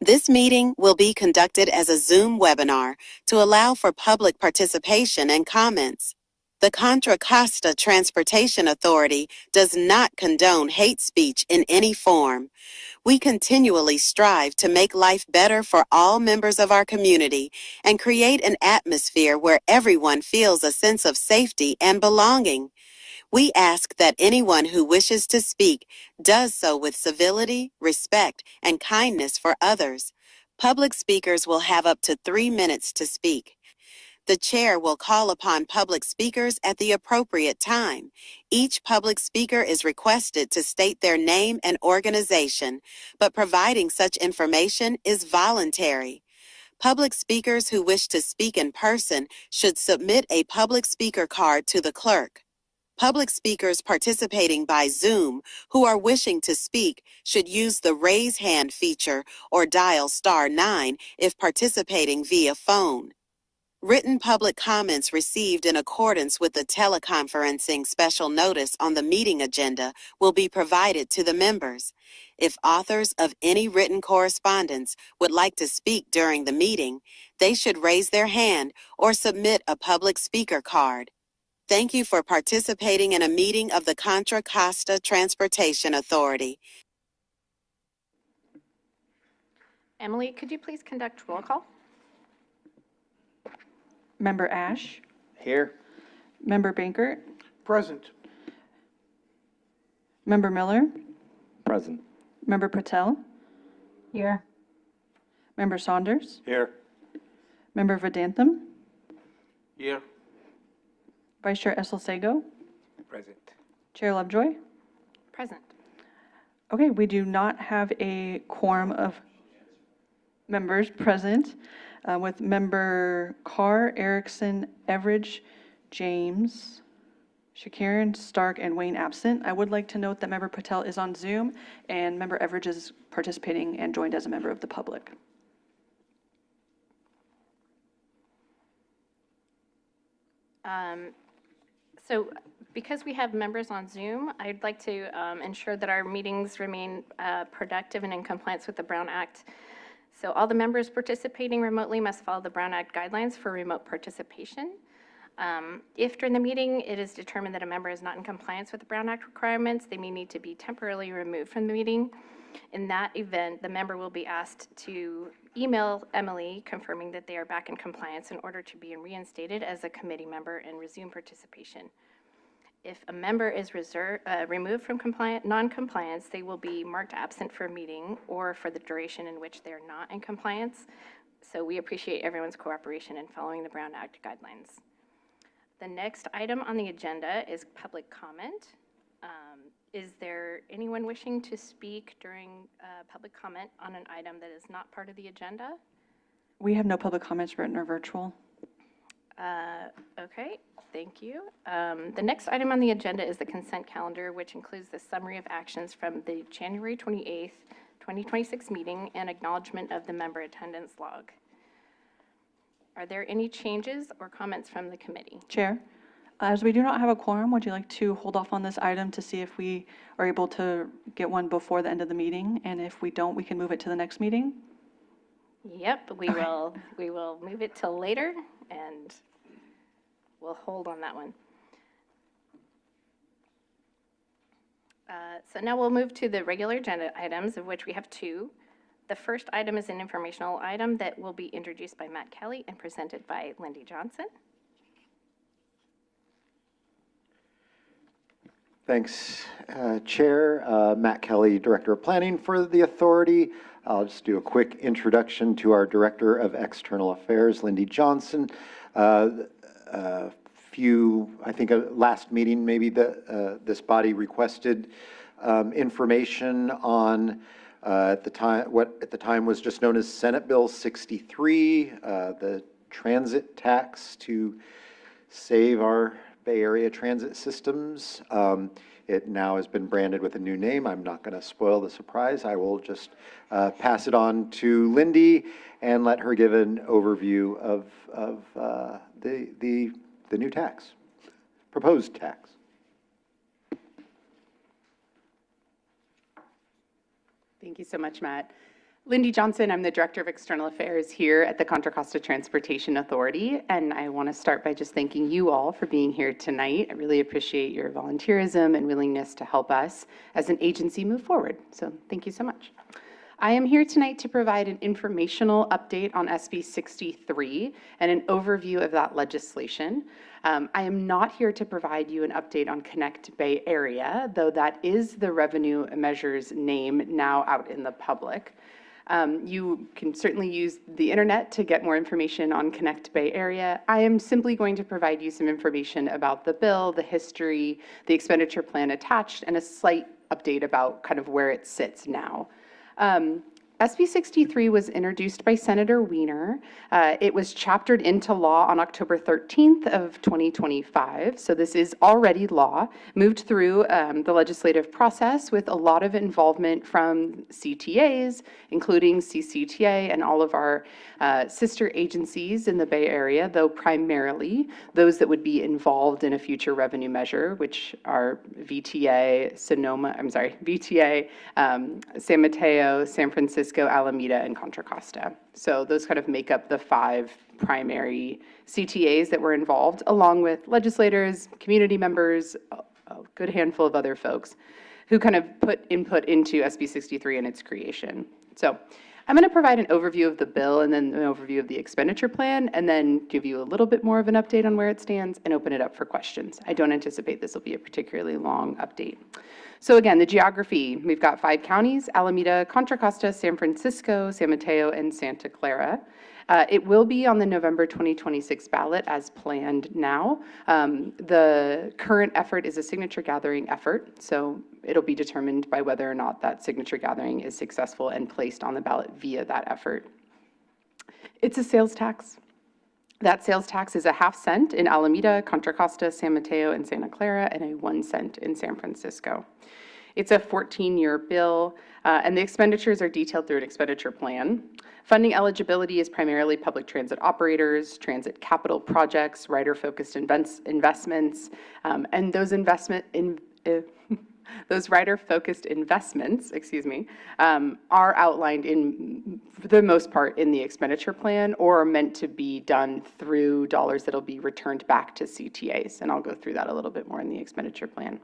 This meeting will be conducted as a Zoom webinar to allow for public participation and comments. The Contra Costa Transportation Authority does not condone hate speech in any form. We continually strive to make life better for all members of our community and create an atmosphere where everyone feels a sense of safety and belonging. We ask that anyone who wishes to speak does so with civility, respect, and kindness for others. Public speakers will have up to 3 minutes to speak. The chair will call upon public speakers at the appropriate time. Each public speaker is requested to state their name and organization, but providing such information is voluntary. Public speakers who wish to speak in person should submit a public speaker card to the clerk. Public speakers participating by Zoom who are wishing to speak should use the raise hand feature or dial *9 if participating via phone. Written public comments received in accordance with the teleconferencing special notice on the meeting agenda will be provided to the members. If authors of any written correspondence would like to speak during the meeting, they should raise their hand or submit a public speaker card. Thank you for participating in a meeting of the Contra Costa Transportation Authority. Emily, could you please conduct roll call? Member Ash, Here. Member Bankert, Present. Member Miller, Present. Member Patel, Here. Member Saunders, Here. Member Vedantam, Here. Vice Chair Esselstego, Present. Chair Lovejoy. Present. Okay, we do not have a quorum of members present with Member Carr, Erickson, Everidge, James, Shakarian, Stark, and Wayne absent. I would like to note that Member Patel is on Zoom and Member Everidge is participating and joined as a member of the public. So because we have members on Zoom, I'd like to ensure that our meetings remain productive and in compliance with the Brown Act. So all the members participating remotely must follow the Brown Act guidelines for remote participation. If during the meeting it is determined that a member is not in compliance with the Brown Act requirements, they may need to be temporarily removed from the meeting. In that event, the member will be asked to email Emily confirming that they are back in compliance in order to be reinstated as a committee member and resume participation. If a member is removed from non-compliance, they will be marked absent for a meeting or for the duration in which they are not in compliance. So we appreciate everyone's cooperation in following the Brown Act guidelines. The next item on the agenda is public comment. Is there anyone wishing to speak during public comment on an item that is not part of the agenda? We have no public comments written or virtual. Okay, thank you. The next item on the agenda is the consent calendar, which includes the summary of actions from the January 28th, 2026 meeting and acknowledgement of the member attendance log. Are there any changes or comments from the committee? Chair, as we do not have a quorum, would you like to hold off on this item to see if we are able to get one before the end of the meeting? And if we don't, we can move it to the next meeting? Yep, we will move it till later and we'll hold on that one. So now we'll move to the regular agenda items, of which we have two. The first item is an informational item that will be introduced by Matt Kelly and presented by Lindy Johnson. Thanks, Chair. Matt Kelly, Director of Planning for the Authority. I'll just do a quick introduction to our Director of External Affairs, Lindy Johnson. I think last meeting, maybe this body requested information on what at the time was just known as Senate Bill 63, the transit tax to save our Bay Area transit systems. It now has been branded with a new name. I'm not going to spoil the surprise. I will just pass it on to Lindy and let her give an overview of the new tax, proposed tax. Thank you so much, Matt. Lindy Johnson, I'm the Director of External Affairs here at the Contra Costa Transportation Authority, and I want to start by just thanking you all for being here tonight. I really appreciate your volunteerism and willingness to help us as an agency move forward, so thank you so much. I am here tonight to provide an informational update on SB 63 and an overview of that legislation. I am not here to provide you an update on Connect Bay Area, though that is the revenue measures name now out in the public. You can certainly use the internet to get more information on Connect Bay Area. I am simply going to provide you some information about the bill, the history, the expenditure plan attached, and a slight update about kind of where it sits now. SB 63 was introduced by Senator Wiener. It was chaptered into law on October 13th of 2025. So this is already law, moved through the legislative process with a lot of involvement from CTAs, including CCTA and all of our sister agencies in the Bay Area, though primarily those that would be involved in a future revenue measure, which are VTA, San Mateo, San Francisco, Alameda, and Contra Costa. So those kind of make up the 5 primary CTAs that were involved, along with legislators, community members, a good handful of other folks who kind of put input into SB 63 and its creation. So I'm going to provide an overview of the bill and then an overview of the expenditure plan, and then give you a little bit more of an update on where it stands and open it up for questions. I don't anticipate this will be a particularly long update. So again, the geography, we've got 5 counties: Alameda, Contra Costa, San Francisco, San Mateo, and Santa Clara. It will be on the November 2026 ballot as planned now. The current effort is a signature gathering effort, so it'll be determined by whether or not that signature gathering is successful and placed on the ballot via that effort. It's a sales tax. That sales tax is a ½ cent in Alameda, Contra Costa, San Mateo, and Santa Clara, and a 1 cent in San Francisco. It's a 14-year bill, and the expenditures are detailed through an expenditure plan. Funding eligibility is primarily public transit operators, transit capital projects, rider-focused investments, and those those rider-focused investments, are outlined for the most part in the expenditure plan, or are meant to be done through dollars that'll be returned back to CTAs, and I'll go through that a little bit more in the expenditure plan.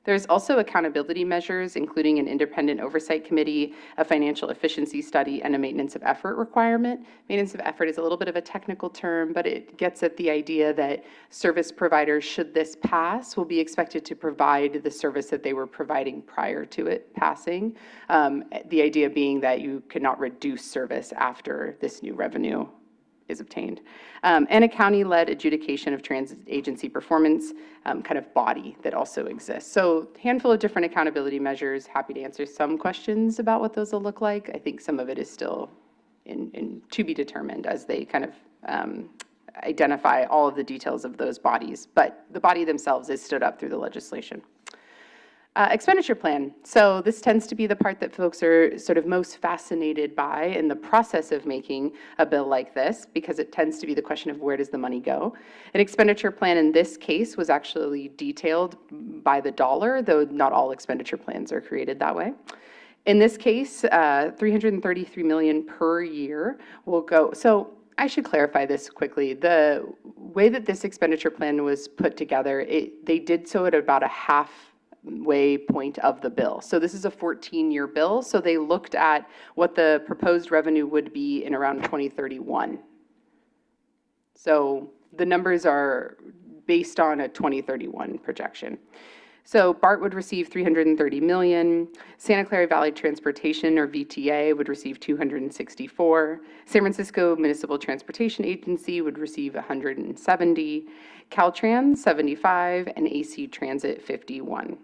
There's also accountability measures, including an independent oversight committee, a financial efficiency study, and a maintenance of effort requirement. Maintenance of effort is a little bit of a technical term, but it gets at the idea that service providers, should this pass, will be expected to provide the service that they were providing prior to it passing. The idea being that you cannot reduce service after this new revenue is obtained. And a county-led adjudication of transit agency performance kind of body that also exists. So a handful of different accountability measures. Happy to answer some questions about what those will look like. I think some of it is still to be determined as they kind of identify all of the details of those bodies. But the body themselves is stood up through the legislation. Expenditure plan. So this tends to be the part that folks are sort of most fascinated by in the process of making a bill like this, because it tends to be the question of where does the money go. An expenditure plan in this case was actually detailed by the dollar, though not all expenditure plans are created that way. In this case, $333 million per year will go. So I should clarify this quickly. The way that this expenditure plan was put together, they did so at about a halfway point of the bill. So this is a 14-year bill. So they looked at what the proposed revenue would be in around 2031. So the numbers are based on a 2031 projection. So BART would receive $330 million. Santa Clara Valley Transportation, or VTA, would receive $264. San Francisco Municipal Transportation Agency would receive $170. Caltrans, $75, and AC Transit, $51.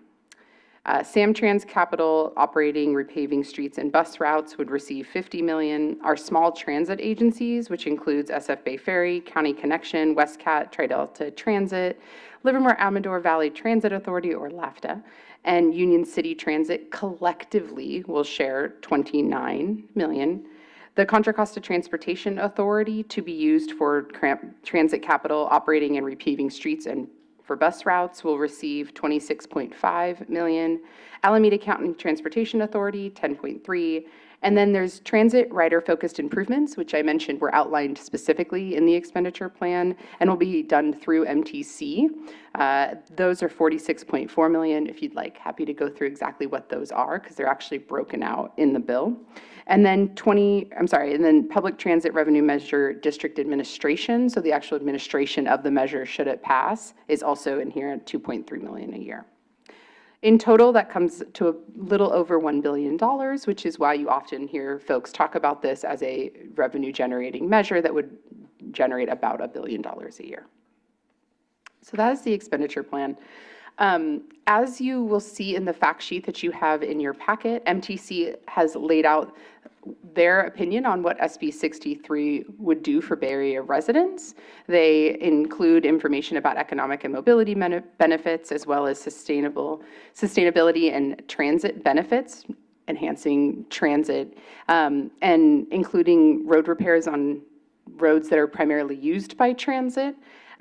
Samtrans Capital Operating, Repaving Streets and Bus Routes would receive $50 million. Our small transit agencies, which includes SF Bay Ferry, County Connection, WestCat, Tri-Delta Transit, Livermore-Amador Valley Transit Authority, or LAFTA, and Union City Transit, collectively will share $29 million. The Contra Costa Transportation Authority, to be used for transit capital operating and repaving streets and for bus routes, will receive $26.5 million. Alameda County Transportation Authority, $10.3, And then there's transit rider-focused improvements, which I mentioned were outlined specifically in the expenditure plan and will be done through MTC. Those are 46.4 million. If you'd like, happy to go through exactly what those are because they're actually broken out in the bill. And then and then public transit revenue measure district administration. So the actual administration of the measure, should it pass, is also in here at 2.3 million a year. In total, that comes to a little over $1 billion, which is why you often hear folks talk about this as a revenue generating measure that would generate about $1 billion a year. So that is the expenditure plan. As you will see in the fact sheet that you have in your packet, MTC has laid out their opinion on what SB 63 would do for Bay Area residents. They include information about economic and mobility benefits, as well as sustainability and transit benefits, enhancing transit, and including road repairs on roads that are primarily used by transit.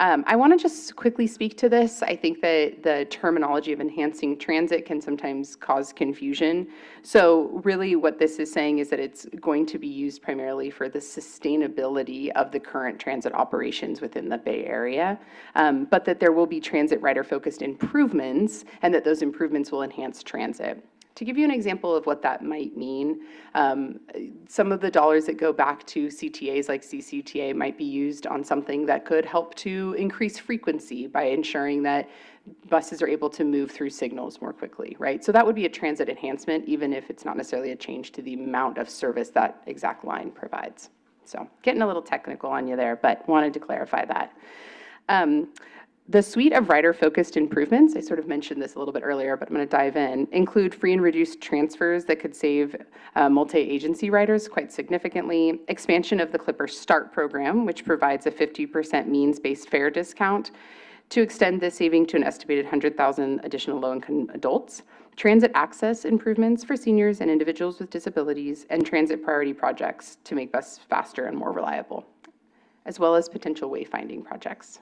I want to just quickly speak to this. I think that the terminology of enhancing transit can sometimes cause confusion. So really what this is saying is that it's going to be used primarily for the sustainability of the current transit operations within the Bay Area, but that there will be transit rider-focused improvements and that those improvements will enhance transit. To give you an example of what that might mean, some of the dollars that go back to CTAs like CCTA might be used on something that could help to increase frequency by ensuring that buses are able to move through signals more quickly, right? So that would be a transit enhancement, even if it's not necessarily a change to the amount of service that exact line provides. So getting a little technical on you there, but wanted to clarify that. The suite of rider-focused improvements, I sort of mentioned this a little bit earlier, but I'm going to dive in, include free and reduced transfers that could save multi-agency riders quite significantly, expansion of the Clipper Start program, which provides a 50% means-based fare discount to extend this saving to an estimated 100,000 additional low-income adults, transit access improvements for seniors and individuals with disabilities, and transit priority projects to make buses faster and more reliable, as well as potential wayfinding projects.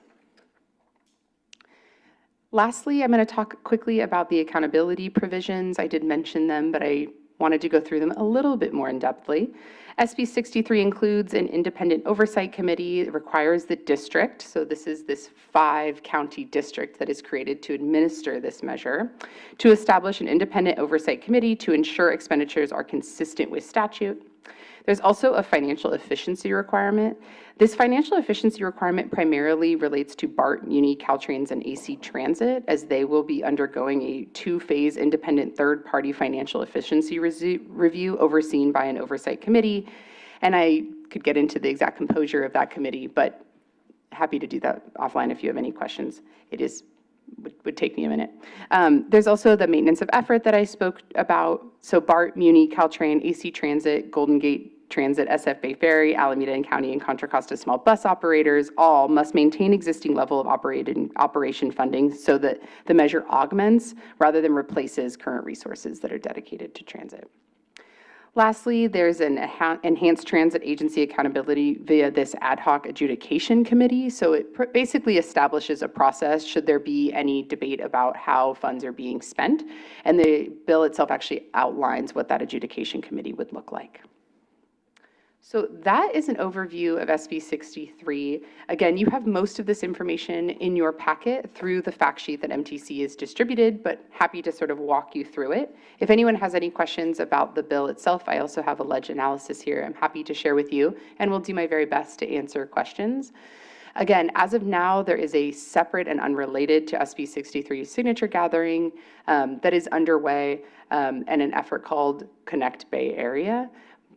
Lastly, I'm going to talk quickly about the accountability provisions. I did mention them, but I wanted to go through them a little bit more in-depthly. SB 63 includes an independent oversight committee. It requires the district, so this is this 5-county district that is created to administer this measure, to establish an independent oversight committee to ensure expenditures are consistent with statute. There's also a financial efficiency requirement. This financial efficiency requirement primarily relates to BART, Muni, Caltrains, and AC Transit, as they will be undergoing a 2-phase independent third-party financial efficiency review overseen by an oversight committee. And I could get into the exact composure of that committee, but happy to do that offline if you have any questions. Would take me a minute. There's also the maintenance of effort that I spoke about. So BART, Muni, Caltrain, AC Transit, Golden Gate Transit, SF Bay Ferry, Alameda and County, and Contra Costa small bus operators all must maintain existing level of operation funding so that the measure augments rather than replaces current resources that are dedicated to transit. Lastly, there's an enhanced transit agency accountability via this ad hoc adjudication committee. So it basically establishes a process should there be any debate about how funds are being spent. And the bill itself actually outlines what that adjudication committee would look like. So that is an overview of SB 63. Again, you have most of this information in your packet through the fact sheet that MTC is distributed, but happy to sort of walk you through it. If anyone has any questions about the bill itself, I also have a ledge analysis here I'm happy to share with you, and will do my very best to answer questions. Again, as of now, there is a separate and unrelated to SB 63 signature gathering that is underway and an effort called Connect Bay Area.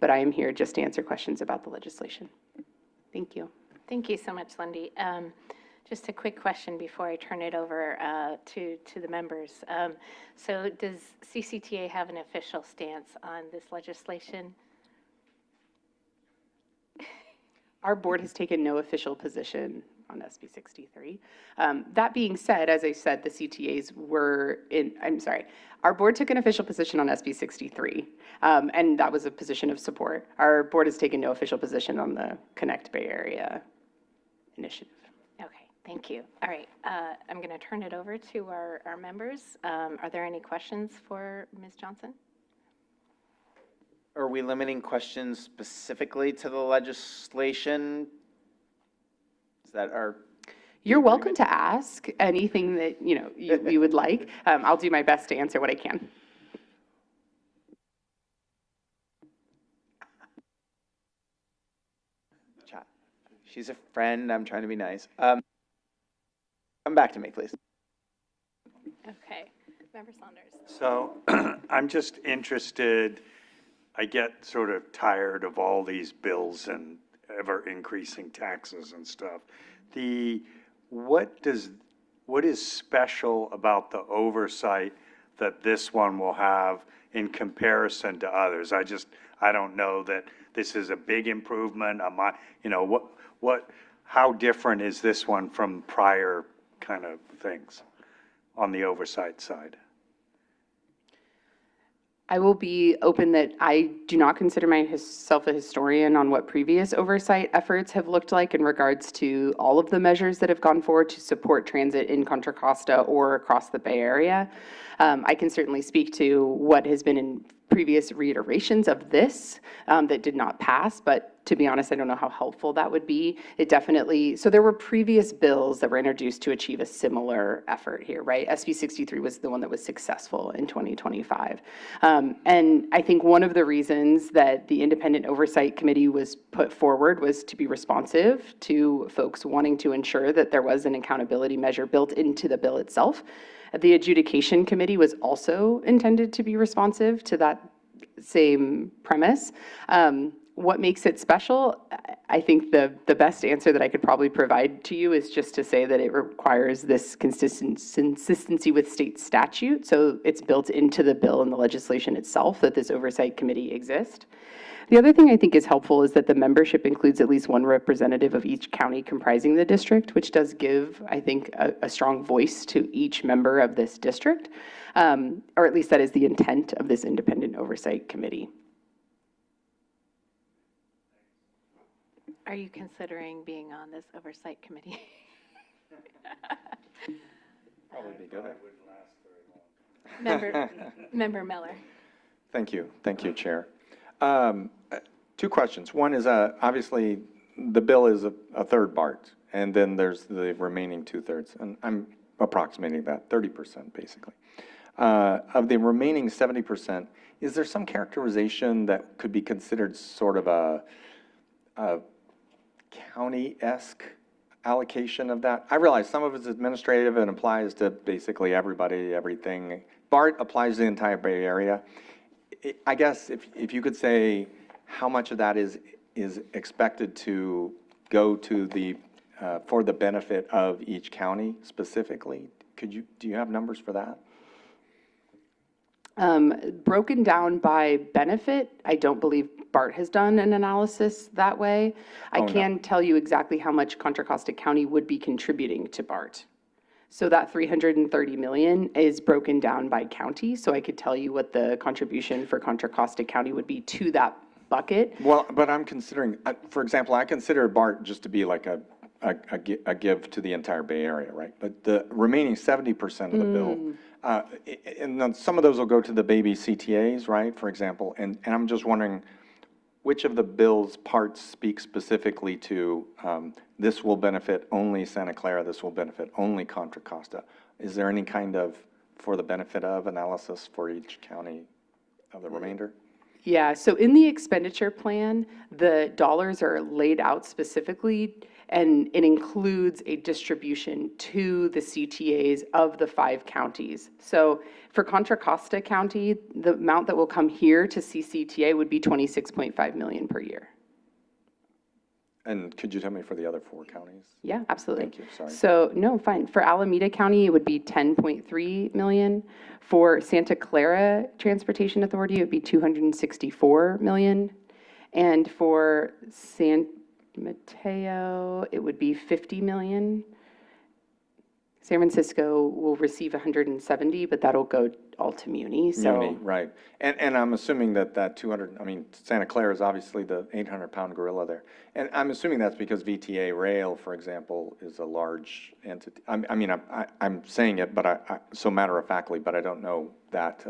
But I am here just to answer questions about the legislation. Thank you. Thank you so much, Lindy. Just a quick question before I turn it over to the members. So does CCTA have an official stance on this legislation? Our board has taken no official position on SB 63. That being said, as I said, the CTAs were our board took an official position on SB 63, and that was a position of support. Our board has taken no official position on the Connect Bay Area initiative. Okay, thank you. All right, I'm going to turn it over to our members. Are there any questions for Ms. Johnson? Are we limiting questions specifically to the legislation? Is that our? You're welcome to ask anything that, you would like. I'll do my best to answer what I can. Chat. She's a friend. I'm trying to be nice. Come back to me, please. Okay, Member Saunders. So I'm just interested, I get sort of tired of all these bills and ever increasing taxes and stuff. What is special about the oversight that this one will have in comparison to others? I don't know that this is a big improvement. How different is this one from prior kind of things on the oversight side? I will be open that I do not consider myself a historian on what previous oversight efforts have looked like in regards to all of the measures that have gone forward to support transit in Contra Costa or across the Bay Area. I can certainly speak to what has been in previous reiterations of this that did not pass, but to be honest, I don't know how helpful that would be. So there were previous bills that were introduced to achieve a similar effort here, right? SB 63 was the one that was successful in 2025. And I think one of the reasons that the Independent Oversight Committee was put forward was to be responsive to folks wanting to ensure that there was an accountability measure built into the bill itself. The Adjudication Committee was also intended to be responsive to that same premise. What makes it special? I think the best answer that I could probably provide to you is just to say that it requires this consistency with state statute. So it's built into the bill and the legislation itself that this oversight committee exists. The other thing I think is helpful is that the membership includes at least one representative of each county comprising the district, which does give, I think, a strong voice to each member of this district, or at least that is the intent of this independent oversight committee. Are you considering being on this oversight committee? Probably be good. Member Miller. Thank you, Chair. Two questions. One is, obviously, the bill is a third BART, and then there's the remaining two-thirds, and I'm approximating that, 30%, basically. Of the remaining 70%, is there some characterization that could be considered sort of a county-esque allocation of that? I realize some of it's administrative and applies to basically everybody, everything. BART applies to the entire Bay Area. I guess if you could say how much of that is expected to go to the, for the benefit of each county specifically, do you have numbers for that? Broken down by benefit, I don't believe BART has done an analysis that way. I can tell you exactly how much Contra Costa County would be contributing to BART. So that 330 million is broken down by county, so I could tell you what the contribution for Contra Costa County would be to that bucket. Well, but I'm considering, for example, I consider BART just to be like a give to the entire Bay Area, right? But the remaining 70% of the bill, and then some of those will go to the baby CTAs, right, for example, and I'm just wondering which of the bill's parts speak specifically to this will benefit only Santa Clara, this will benefit only Contra Costa? Is there any kind of for the benefit of analysis for each county of the remainder? Yeah, so in the expenditure plan, the dollars are laid out specifically, and it includes a distribution to the CTAs of the 5 counties. So for Contra Costa County, the amount that will come here to CCTA would be 26.5 million per year. And could you tell me for the other 4 counties? Yeah, absolutely. Thank you, sorry. So, no, fine. For Alameda County, it would be 10.3 million. For Santa Clara Transportation Authority, it would be 264 million. And for San Mateo, it would be 50 million. San Francisco will receive 170, but that'll go all to Muni, so. Muni, right. And I'm assuming that 200, I mean, Santa Clara is obviously the 800-pound gorilla there. And I'm assuming that's because VTA Rail, for example, is a large entity. I'm saying it, but so matter-of-factly, but I don't know that.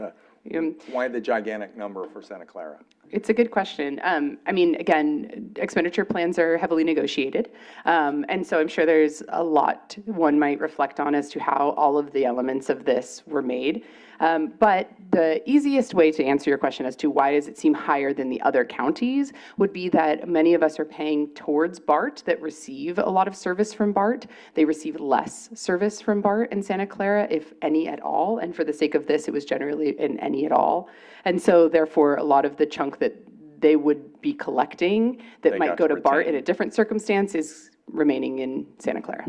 Why the gigantic number for Santa Clara? It's a good question. I mean, again, expenditure plans are heavily negotiated. And so I'm sure there's a lot one might reflect on as to how all of the elements of this were made. But the easiest way to answer your question as to why does it seem higher than the other counties would be that many of us are paying towards BART that receive a lot of service from BART. They receive less service from BART in Santa Clara, if any at all. And for the sake of this, it was generally in any at all. And so therefore, a lot of the chunk that they would be collecting that They might got go to to BART in retain. a different circumstance is remaining in Santa Clara.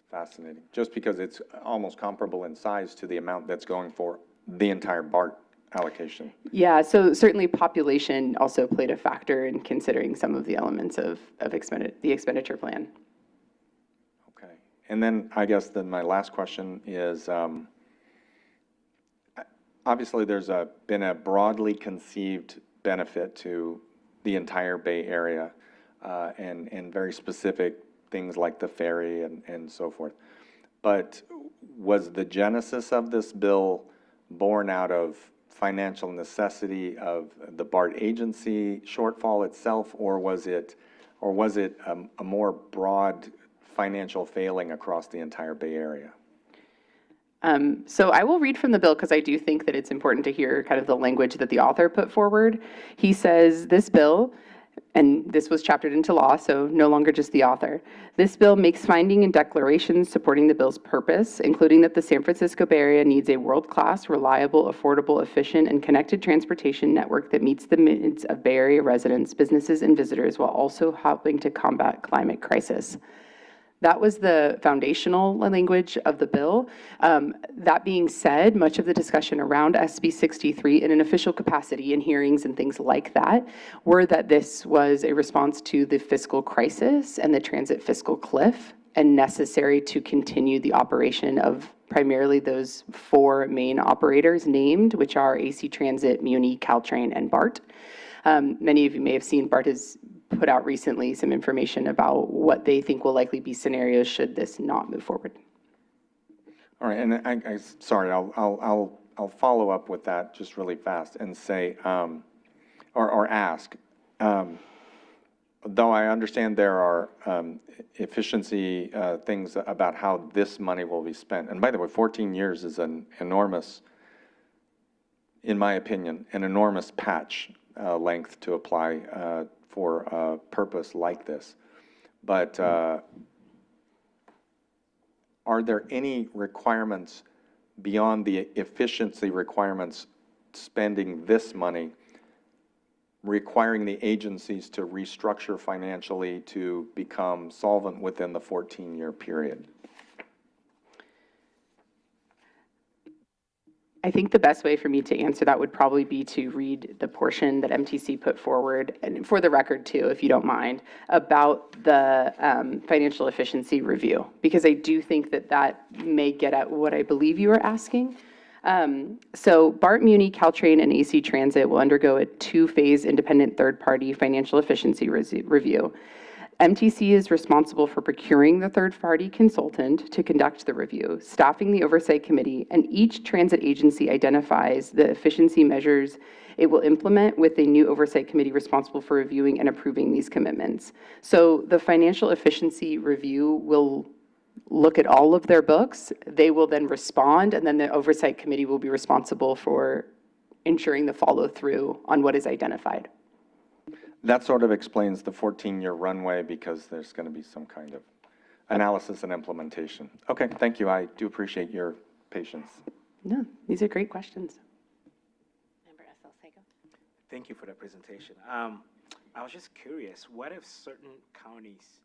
Fascinating, just because it's almost comparable in size to the amount that's going for the entire BART allocation. Yeah, so certainly population also played a factor in considering some of the elements of the expenditure plan. Okay, and then I guess then my last question is, obviously there's been a broadly conceived benefit to the entire Bay Area, and very specific things like the ferry and so forth. But was the genesis of this bill born out of financial necessity of the BART agency shortfall itself, or was it a more broad financial failing across the entire Bay Area? So I will read from the bill because I do think that it's important to hear kind of the language that the author put forward. He says, this bill, and this was chaptered into law, so no longer just the author. This bill makes finding and declarations supporting the bill's purpose, including that the San Francisco Bay Area needs a world-class, reliable, affordable, efficient, and connected transportation network that meets the needs of Bay Area residents, businesses, and visitors while also helping to combat climate crisis. That was the foundational language of the bill. That being said, much of the discussion around SB 63 in an official capacity in hearings and things like that were that this was a response to the fiscal crisis and the transit fiscal cliff and necessary to continue the operation of primarily those four main operators named, which are AC Transit, Muni, Caltrain, and BART. Many of you may have seen BART has put out recently some information about what they think will likely be scenarios should this not move forward. All right, and sorry, I'll follow up with that just really fast and say, or ask, though I understand there are efficiency things about how this money will be spent. And by the way, 14 years is an enormous, in my opinion, an enormous patch length to apply for a purpose like this. But are there any requirements beyond the efficiency requirements spending this money, requiring the agencies to restructure financially to become solvent within the 14-year period? I think the best way for me to answer that would probably be to read the portion that MTC put forward, and for the record too, if you don't mind, about the financial efficiency review, because I do think that that may get at what I believe you are asking. So BART, Muni, Caltrain, and AC Transit will undergo a two-phase independent third-party financial efficiency review. MTC is responsible for procuring the third-party consultant to conduct the review, staffing the oversight committee, and each transit agency identifies the efficiency measures it will implement with a new oversight committee responsible for reviewing and approving these commitments. So the financial efficiency review will look at all of their books. They will then respond, and then the oversight committee will be responsible for ensuring the follow-through on what is identified. That sort of explains the 14-year runway, because there's going to be some kind of analysis and implementation. Okay, thank you. I do appreciate your patience. No, these are great questions. Member Salcedo. Thank you for that presentation. I was just curious, what if certain counties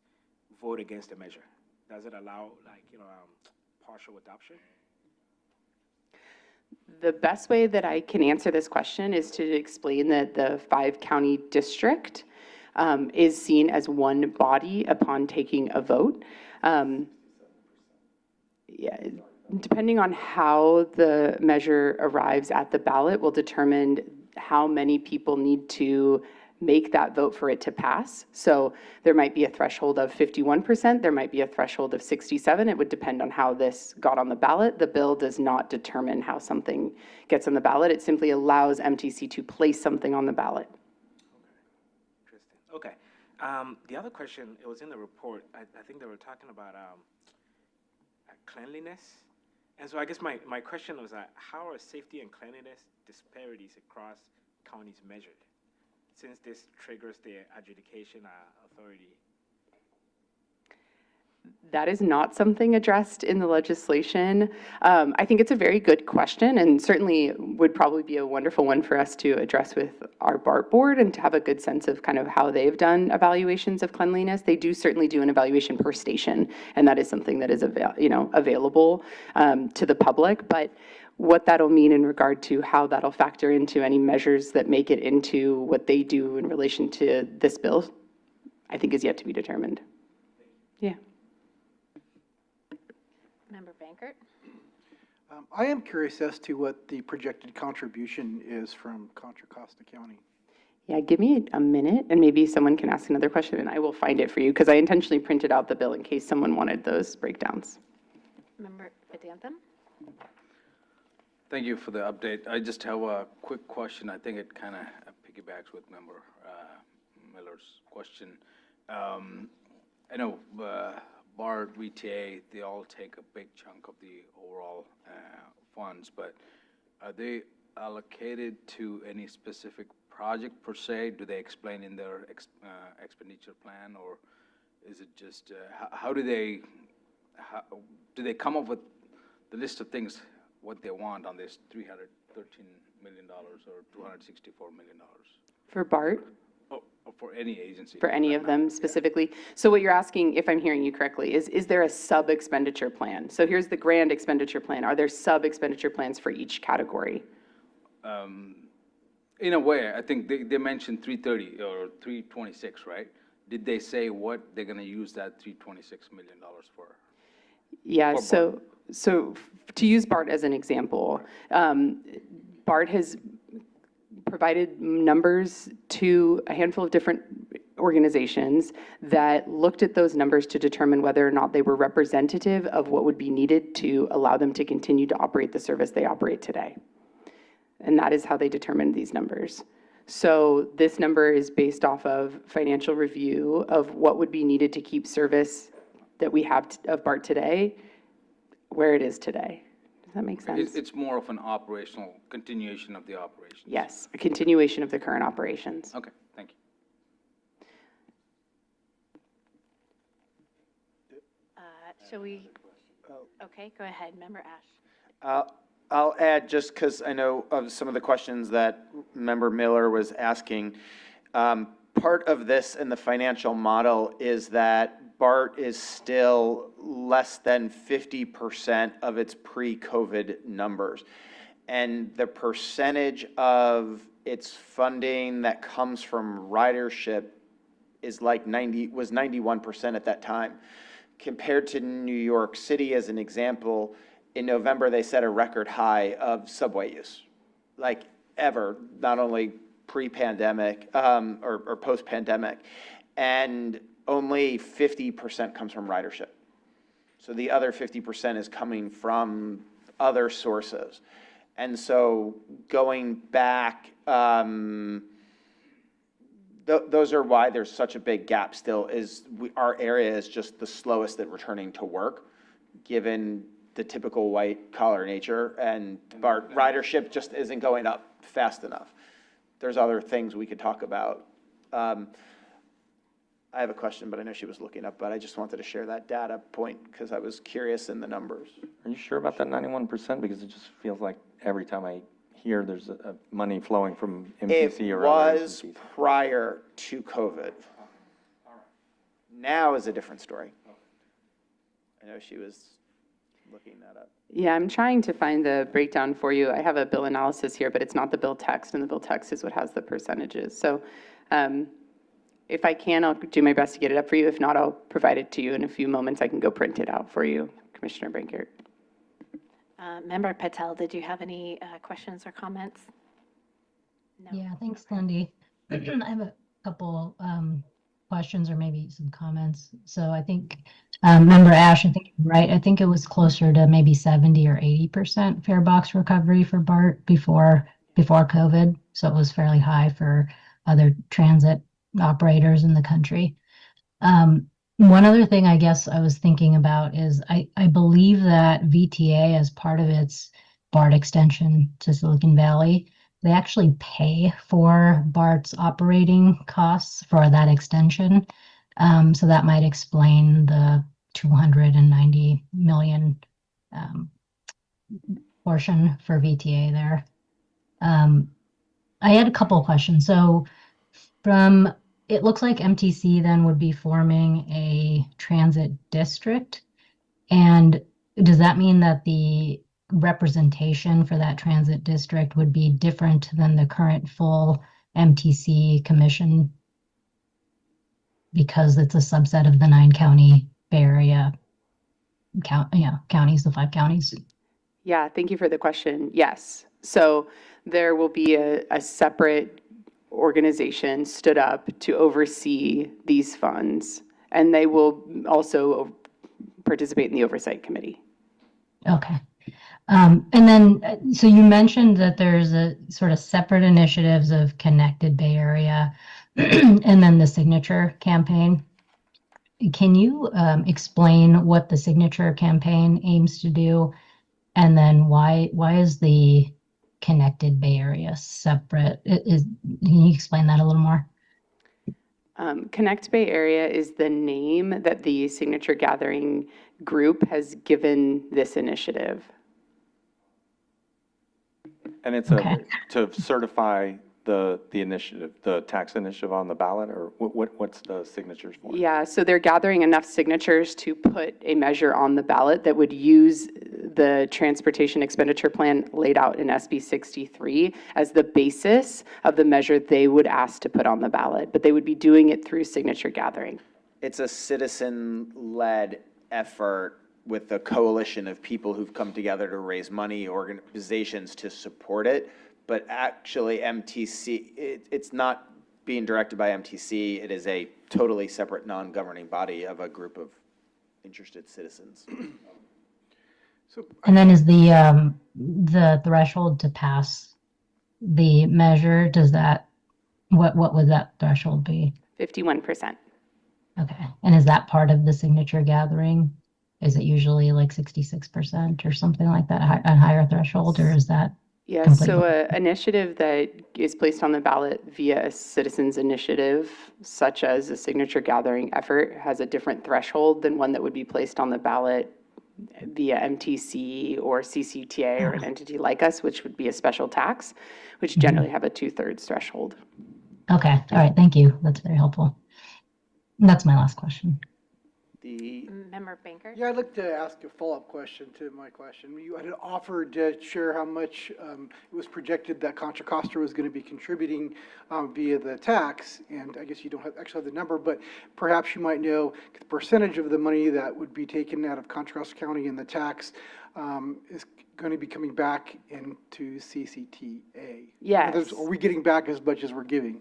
vote against the measure? Does it allow, like, partial adoption? The best way that I can answer this question is to explain that the 5-county district is seen as one body upon taking a vote. Yeah, depending on how the measure arrives at the ballot will determine how many people need to make that vote for it to pass. So there might be a threshold of 51%, there might be a threshold of 67. It would depend on how this got on the ballot. The bill does not determine how something gets on the ballot. It simply allows MTC to place something on the ballot. Interesting. Okay. The other question, it was in the report. I think they were talking about cleanliness. And so I guess my question was how are safety and cleanliness disparities across counties measured, since this triggers the adjudication authority? That is not something addressed in the legislation. I think it's a very good question and certainly would probably be a wonderful one for us to address with our BART board and to have a good sense of kind of how they've done evaluations of cleanliness. They do certainly do an evaluation per station, and that is something that is available to the public. But what that'll mean in regard to how that'll factor into any measures that make it into what they do in relation to this bill, I think is yet to be determined. Yeah. Member Bankert? I am curious as to what the projected contribution is from Contra Costa County. Yeah, give me a minute and maybe someone can ask another question and I will find it for you because I intentionally printed out the bill in case someone wanted those breakdowns. Member Bedantham? Thank you for the update. I just have a quick question. I think it kind of piggybacks with Member Miller's question. I know BART, VTA, they all take a big chunk of the overall funds, but are they allocated to any specific project per se? Do they explain in their expenditure plan, or is it just, how do they come up with the list of things, what they want on this $313 million or $264 million? For BART? Or for any agency? For any of them specifically? So what you're asking, if I'm hearing you correctly, is there a sub-expenditure plan? So here's the grand expenditure plan. Are there sub-expenditure plans for each category? In a way, I think they mentioned 330 or 326, right? Did they say what they're going to use that $326 million for? Yeah, For so to use BART as an example, BART has provided numbers to a handful of different organizations that looked at those numbers to determine whether or not they were representative of what would be needed to allow them to continue to operate the service they operate today. And that is how they determined these numbers. So this number is based off of financial review of what would be needed to keep service that we have of BART today where it is today. Does that make sense? It's more of an operational continuation of the operations. Yes, a continuation of the current operations. Okay, thank you. Shall we? Okay, go ahead, Member Ash. I'll add, just because I know of some of the questions that Member Miller was asking. Part of this in the financial model is that BART is still less than 50% of its pre-COVID numbers. And the percentage of its funding that comes from ridership is like 91% at that time. Compared to New York City, as an example, in November, they set a record high of subway use, like ever, not only pre-pandemic or post-pandemic. And only 50% comes from ridership. So the other 50% is coming from other sources. And so going back, those are why there's such a big gap still, is our area is just the slowest at returning to work, given the typical white collar nature, and our ridership just isn't going up fast enough. There's other things we could talk about. I have a question, but I know she was looking up, but I just wanted to share that data point because I was curious in the numbers. Are you sure about that 91%? Because it just feels like every time I hear there's money flowing from MTC or other It was agencies. prior to COVID. Now is a different story. I know she was looking that up. Yeah, I'm trying to find the breakdown for you. I have a bill analysis here, but it's not the bill text, and the bill text is what has the percentages. So if I can, I'll do my best to get it up for you. If not, I'll provide it to you in a few moments. I can go print it out for you, Commissioner Bankert. Member Patel, did you have any questions or comments? No. Yeah, thanks, Lundy. I have a couple questions or maybe some comments. So I think, Member Ash, I think you're right. I think it was closer to maybe 70 or 80% fare box recovery for BART before COVID. So it was fairly high for other transit operators in the country. One other thing I guess I was thinking about is I believe that VTA, as part of its BART extension to Silicon Valley, they actually pay for BART's operating costs for that extension. So that might explain the 290 million portion for VTA there. I had a couple of questions. So it looks like MTC then would be forming a transit district. And does that mean that the representation for that transit district would be different than the current full MTC commission because it's a subset of the 9-county Bay Area counties, the 5 counties? Yeah, thank you for the question. Yes. So there will be a separate organization stood up to oversee these funds, and they will also participate in the oversight committee. Okay. And then, so you mentioned that there's a sort of separate initiatives of Connected Bay Area and then the Signature campaign. Can you explain what the Signature campaign aims to do? And then why is the Connected Bay Area separate? Can you explain that a little more? Connect Bay Area is the name that the Signature Gathering group has given this initiative. And it's Okay. to certify the initiative, the tax initiative on the ballot, or what's the signatures for? Yeah, so they're gathering enough signatures to put a measure on the ballot that would use the transportation expenditure plan laid out in SB 63 as the basis of the measure they would ask to put on the ballot, but they would be doing it through signature gathering. It's a citizen-led effort with a coalition of people who've come together to raise money, organizations to support it. But actually MTC, it's not being directed by MTC. It is a totally separate non-governing body of a group of interested citizens. And then is the threshold to pass the measure, what would that threshold be? 51%. Okay. And is that part of the signature gathering? Is it usually like 66% or something like that, a higher threshold, or is that? Yes, so an initiative that is placed on the ballot via a citizens initiative, such as a signature gathering effort, has a different threshold than one that would be placed on the ballot via MTC or CCTA or an entity like us, which would be a special tax, which generally have a 2/3 threshold. Okay. All right. Thank you. That's very helpful. And that's my last question. Member Banker? Yeah, I'd like to ask a follow-up question to my question. You had offered to share how much it was projected that Contra Costa was going to be contributing via the tax, and I guess you don't actually have the number, but perhaps you might know the percentage of the money that would be taken out of Contra Costa County in the tax is going to be coming back into CCTA. Yes. Are we getting back as much as we're giving?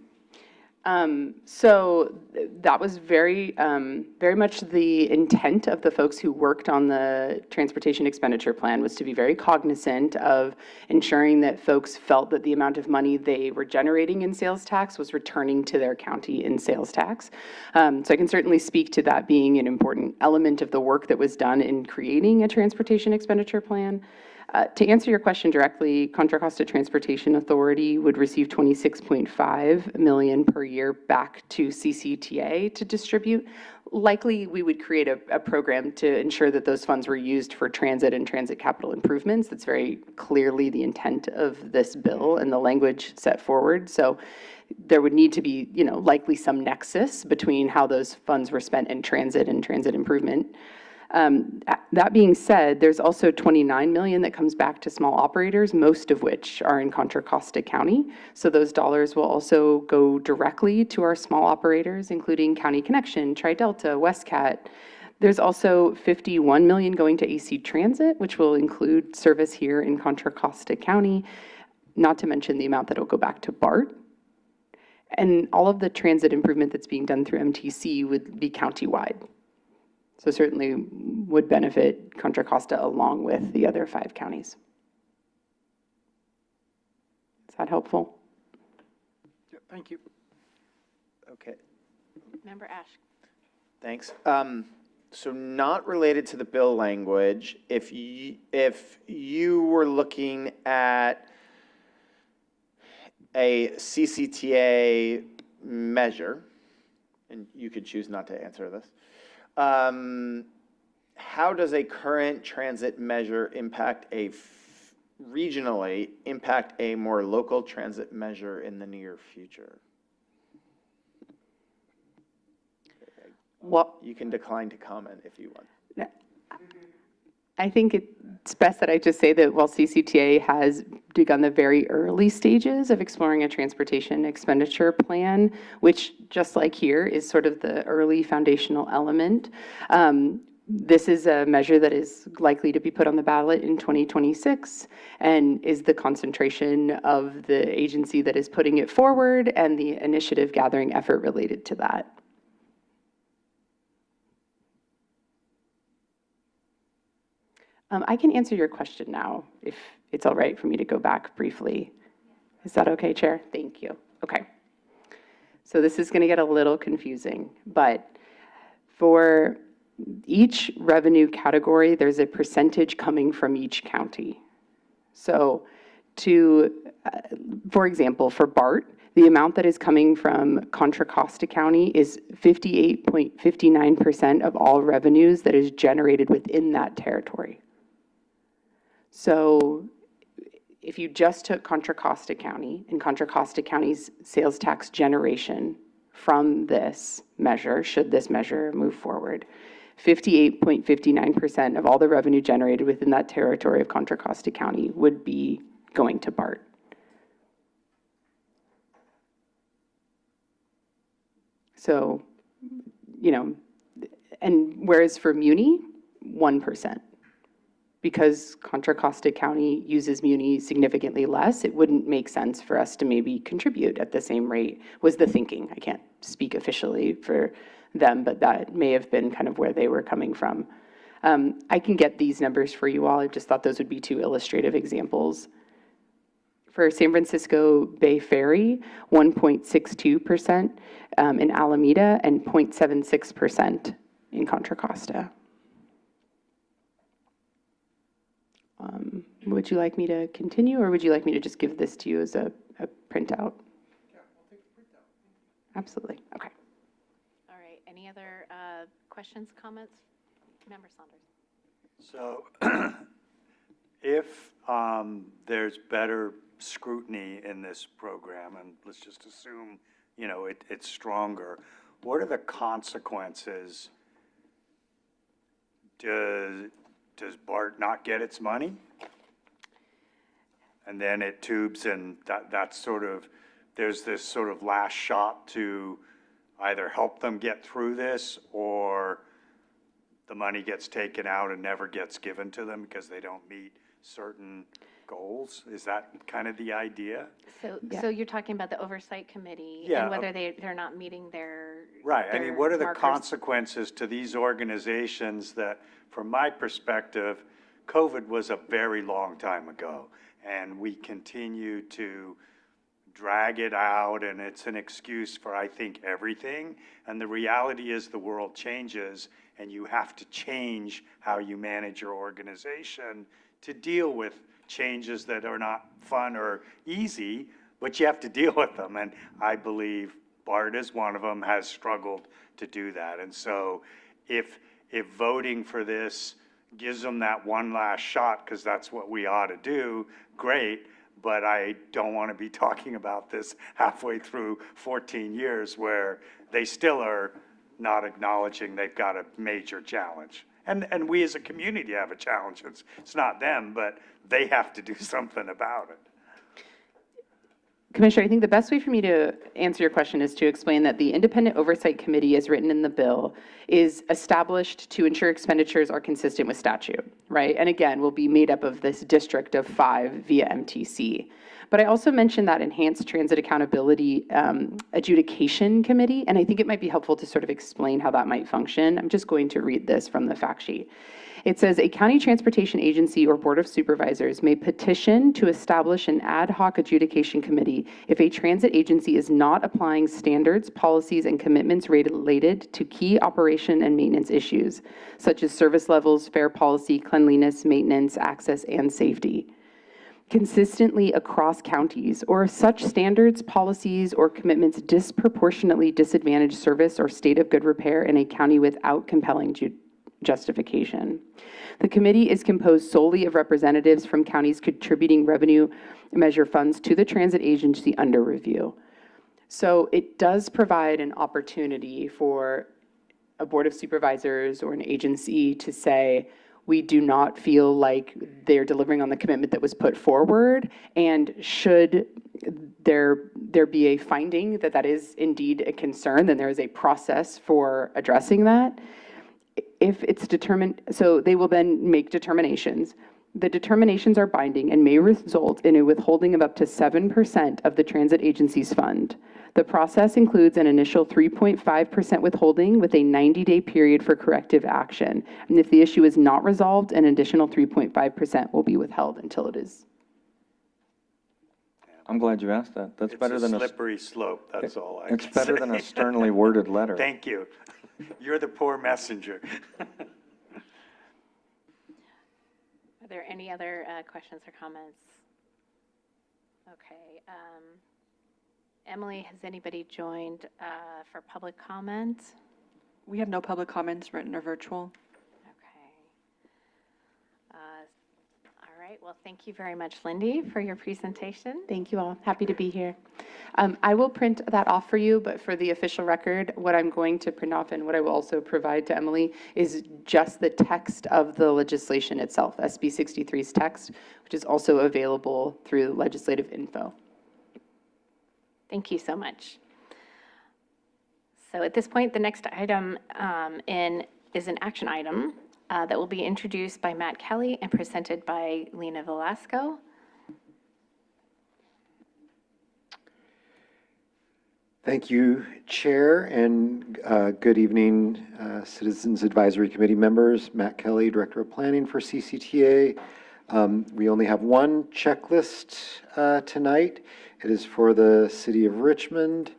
So that was very much the intent of the folks who worked on the transportation expenditure plan, was to be very cognizant of ensuring that folks felt that the amount of money they were generating in sales tax was returning to their county in sales tax. So I can certainly speak to that being an important element of the work that was done in creating a transportation expenditure plan. To answer your question directly, Contra Costa Transportation Authority would receive $26.5 million per year back to CCTA to distribute. Likely, we would create a program to ensure that those funds were used for transit and transit capital improvements. That's very clearly the intent of this bill and the language set forward. So there would need to be, likely some nexus between how those funds were spent in transit and transit improvement. That being said, there's also $29 million that comes back to small operators, most of which are in Contra Costa County. So those dollars will also go directly to our small operators, including County Connection, Tri-Delta, WestCat. There's also $51 million going to AC Transit, which will include service here in Contra Costa County, not to mention the amount that will go back to BART. And all of the transit improvement that's being done through MTC would be countywide. So certainly would benefit Contra Costa along with the other 5 counties. Is that helpful? Yeah, thank you. Okay, Member Ash. thanks. So not related to the bill language, if you were looking at a CCTA measure, and you could choose not to answer this, how does a current transit measure regionally impact a more local transit measure in the near future? Well, You can decline to comment if you want. I think it's best that I just say that while CCTA has begun the very early stages of exploring a transportation expenditure plan, which just like here is sort of the early foundational element, this is a measure that is likely to be put on the ballot in 2026 and is the concentration of the agency that is putting it forward and the initiative gathering effort related to that. I can answer your question now, if it's all right for me to go back briefly. Is that okay, Chair? Thank you. Okay. So this is going to get a little confusing, but for each revenue category, there's a percentage coming from each county. So for example, for BART, the amount that is coming from Contra Costa County is 58.59% of all revenues that is generated within that territory. So if you just took Contra Costa County and Contra Costa County's sales tax generation from this measure, should this measure move forward, 58.59% of all the revenue generated within that territory of Contra Costa County would be going to BART. So, and whereas for Muni, 1%. Because Contra Costa County uses Muni significantly less, it wouldn't make sense for us to maybe contribute at the same rate, was the thinking. I can't speak officially for them, but that may have been kind of where they were coming from. I can get these numbers for you all. I just thought those would be 2 illustrative examples. For San Francisco Bay Ferry, 1.62% in Alameda and 0.76% in Contra Costa. Would you like me to continue, or would you like me to just give this to you as a printout? Yeah, I'll take the printout. Absolutely. Okay. All right. Any other questions, comments? Member Saunders. So if there's better scrutiny in this program, and let's just assume, it's stronger, what are the consequences? Does BART not get its money? And then it tubes, and that's sort of, there's this sort of last shot to either help them get through this, or the money gets taken out and never gets given to them because they don't meet certain goals. Is that kind of the idea? So you're talking about the oversight committee Yeah. and whether they're not meeting their Right. I mean, what are the markers? consequences to these organizations that, from my perspective, COVID was a very long time ago, and we continue to drag it out, and it's an excuse for, I think, everything. And the reality is the world changes, and you have to change how you manage your organization to deal with changes that are not fun or easy, but you have to deal with them. And I believe BART is one of them, has struggled to do that. And so if voting for this gives them that one last shot, because that's what we ought to do, great. But I don't want to be talking about this halfway through 14 years where they still are not acknowledging they've got a major challenge. And we as a community have a challenge. It's not them, but they have to do something about it. Commissioner, I think the best way for me to answer your question is to explain that the Independent Oversight Committee, as written in the bill, is established to ensure expenditures are consistent with statute, right? And again, will be made up of this district of 5 via MTC. But I also mentioned that Enhanced Transit Accountability Adjudication Committee, and I think it might be helpful to sort of explain how that might function. I'm just going to read this from the fact sheet. It says, a county transportation agency or board of supervisors may petition to establish an ad hoc adjudication committee if a transit agency is not applying standards, policies, and commitments related to key operation and maintenance issues, such as service levels, fare policy, cleanliness, maintenance, access, and safety, consistently across counties, or if such standards, policies, or commitments disproportionately disadvantage service or state of good repair in a county without compelling justification. The committee is composed solely of representatives from counties contributing revenue measure funds to the transit agency under review. So it does provide an opportunity for a board of supervisors or an agency to say, we do not feel like they're delivering on the commitment that was put forward, and should there be a finding that that is indeed a concern, then there is a process for addressing that. If it's determined, so they will then make determinations. The determinations are binding and may result in a withholding of up to 7% of the transit agency's fund. The process includes an initial 3.5% withholding with a 90-day period for corrective action. And if the issue is not resolved, an additional 3.5% will be withheld until it is. I'm glad you asked that. That's better than It's a slippery slope, that's all I It's can better than a say. sternly worded letter. Thank you. You're the poor messenger. Are there any other questions or comments? Okay. Emily, has anybody joined for public comment? We have no public comments, written or virtual. Okay. All right. Well, thank you very much, Lindy, for your presentation. Thank you all. Happy to be here. I will print that off for you, but for the official record, what I'm going to print off and what I will also provide to Emily is just the text of the legislation itself, SB 63's text, which is also available through legislative info. Thank you so much. So at this point, the next item is an action item that will be introduced by Matt Kelly and presented by Lena Velasco. Thank you, Chair, and good evening, Citizens Advisory Committee members. Matt Kelly, Director of Planning for CCTA. We only have one checklist tonight. It is for the City of Richmond.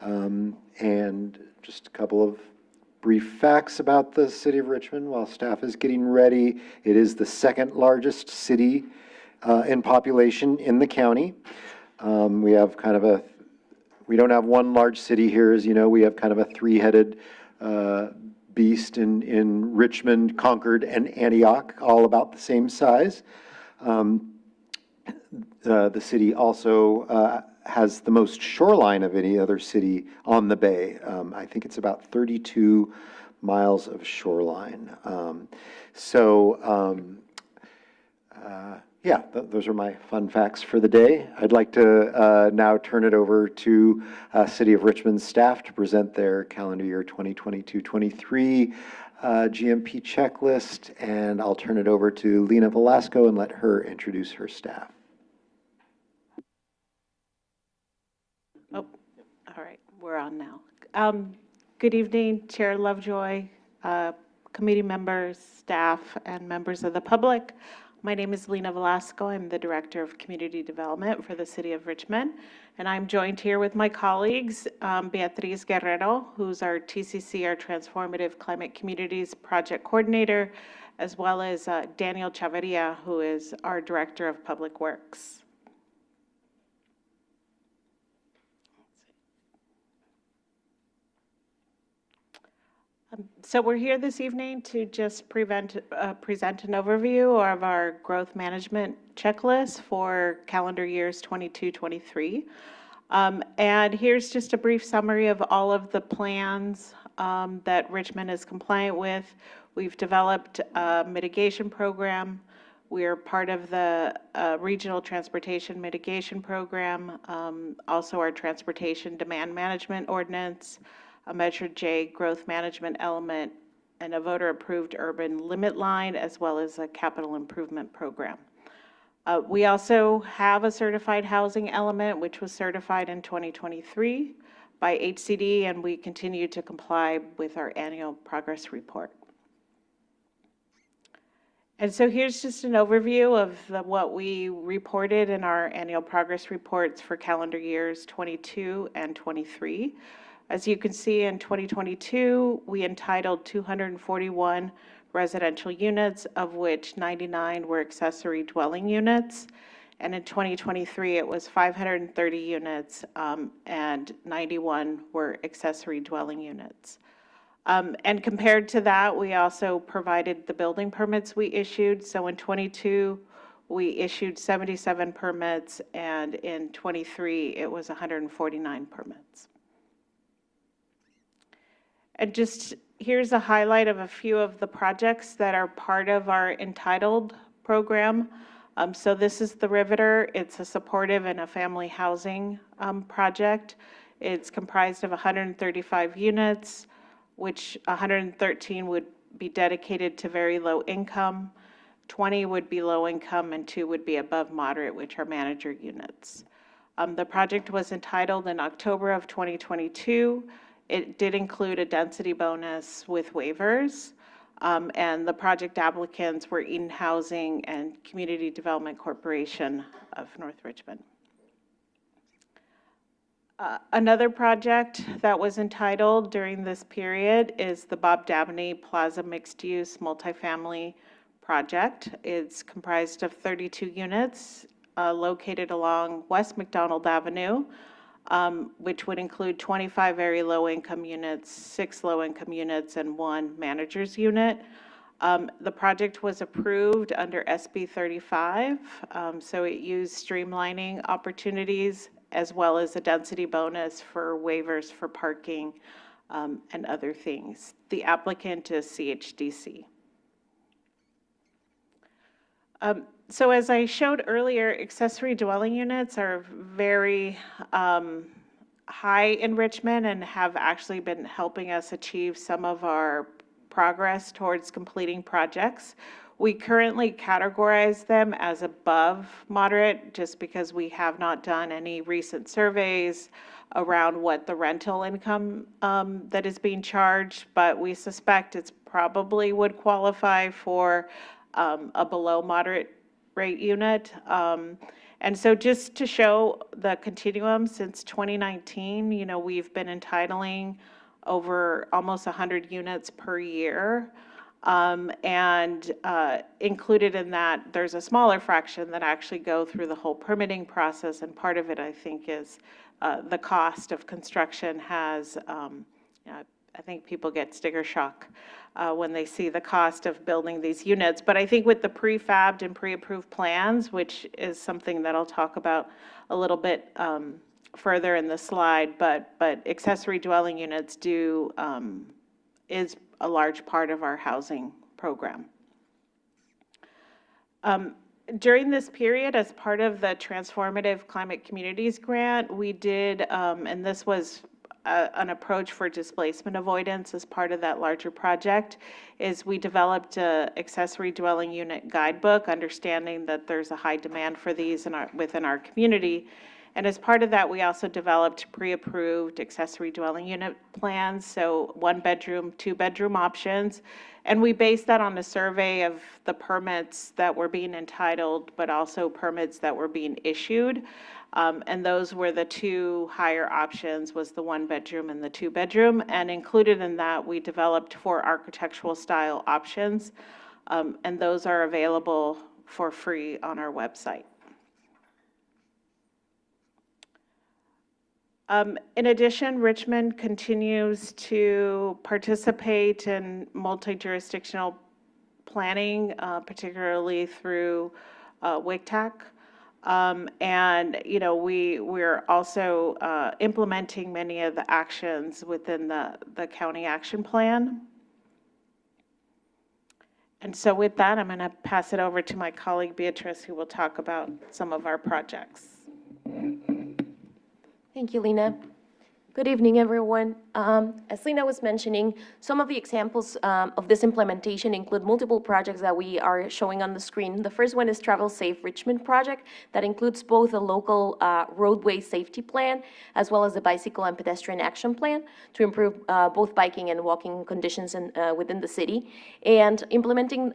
And just a couple of brief facts about the City of Richmond while staff is getting ready. It is the second largest city in population in the county. We have kind of we don't have one large city here, as you know. We have kind of a three-headed beast in Richmond, Concord, and Antioch, all about the same size. The city also has the most shoreline of any other city on the bay. I think it's about 32 miles of shoreline. Yeah, those are my fun facts for the day. I'd like to now turn it over to City of Richmond staff to present their calendar year 2022-23 GMP checklist, and I'll turn it over to Lena Velasco and let her introduce her staff. Oh, all right, we're on now. Good evening, Chair Lovejoy, committee members, staff, and members of the public. My name is Lena Velasco. I'm the Director of Community Development for the City of Richmond, and I'm joined here with my colleagues, Beatriz Guerrero, who's our TCC, our Transformative Climate Communities Project Coordinator, as well as Daniel Chavarria, who is our Director of Public Works. So we're here this evening to just present an overview of our growth management checklist for calendar years 22-23. And here's just a brief summary of all of the plans that Richmond is compliant with. We've developed a mitigation program. We're part of the Regional Transportation Mitigation Program, also our Transportation Demand Management Ordinance, a Measure J growth management element, and a voter-approved urban limit line, as well as a capital improvement program. We also have a certified housing element, which was certified in 2023 by HCD, and we continue to comply with our annual progress report. And so here's just an overview of what we reported in our annual progress reports for calendar years 22 and 23. As you can see, in 2022, we entitled 241 residential units, of which 99 were accessory dwelling units. And in 2023, it was 530 units, and 91 were accessory dwelling units. And compared to that, we also provided the building permits we issued. So in 22, we issued 77 permits, and in 23, it was 149 permits. And just here's a highlight of a few of the projects that are part of our entitled program. So this is the Riveter. It's a supportive and a family housing project. It's comprised of 135 units, which 113 would be dedicated to very low income, 20 would be low income, and 2 would be above moderate, which are manager units. The project was entitled in October of 2022. It did include a density bonus with waivers, and the project applicants were Eden Housing and Community Development Corporation of North Richmond. Another project that was entitled during this period is the Bob Dabney Plaza Mixed-Use Multifamily Project. It's comprised of 32 units located along West McDonald Avenue, which would include 25 very low-income units, 6 low-income units, and 1 manager's unit. The project was approved under SB 35, so it used streamlining opportunities as well as a density bonus for waivers for parking and other things. The applicant is CHDC. So as I showed earlier, accessory dwelling units are very high enrichment and have actually been helping us achieve some of our progress towards completing projects. We currently categorize them as above moderate just because we have not done any recent surveys around what the rental income that is being charged, but we suspect it's probably would qualify for a below moderate rate unit. And so just to show the continuum since 2019, you know, we've been entitling over almost 100 units per year. And included in that, there's a smaller fraction that actually go through the whole permitting process. And part of it, I think, is the cost of construction has, I think people get sticker shock when they see the cost of building these units. But I think with the prefabbed and pre-approved plans, which is something that I'll talk about a little bit further in the slide, but accessory dwelling units is a large part of our housing program. During this period, as part of the Transformative Climate Communities Grant, we did, and this was an approach for displacement avoidance as part of that larger project, is we developed an accessory dwelling unit guidebook, understanding that there's a high demand for these within our community. And as part of that, we also developed pre-approved accessory dwelling unit plans, so 1-bedroom, 2-bedroom options. And we based that on a survey of the permits that were being entitled, but also permits that were being issued. And those were the 2 higher options, was the 1-bedroom and the 2-bedroom. And included in that, we developed 4 architectural style options. And those are available for free on our website. In addition, Richmond continues to participate in multi-jurisdictional planning, particularly through WCTAC. And, you know, we're also implementing many of the actions within the county action plan. And so with that, I'm going to pass it over to my colleague Beatrice, who will talk about some of our projects. Thank you, Lena. Good evening, everyone. As Lena was mentioning, some of the examples of this implementation include multiple projects that we are showing on the screen. The first one is Travel Safe Richmond project that includes both a local roadway safety plan as well as a bicycle and pedestrian action plan to improve both biking and walking conditions within the city. And implementing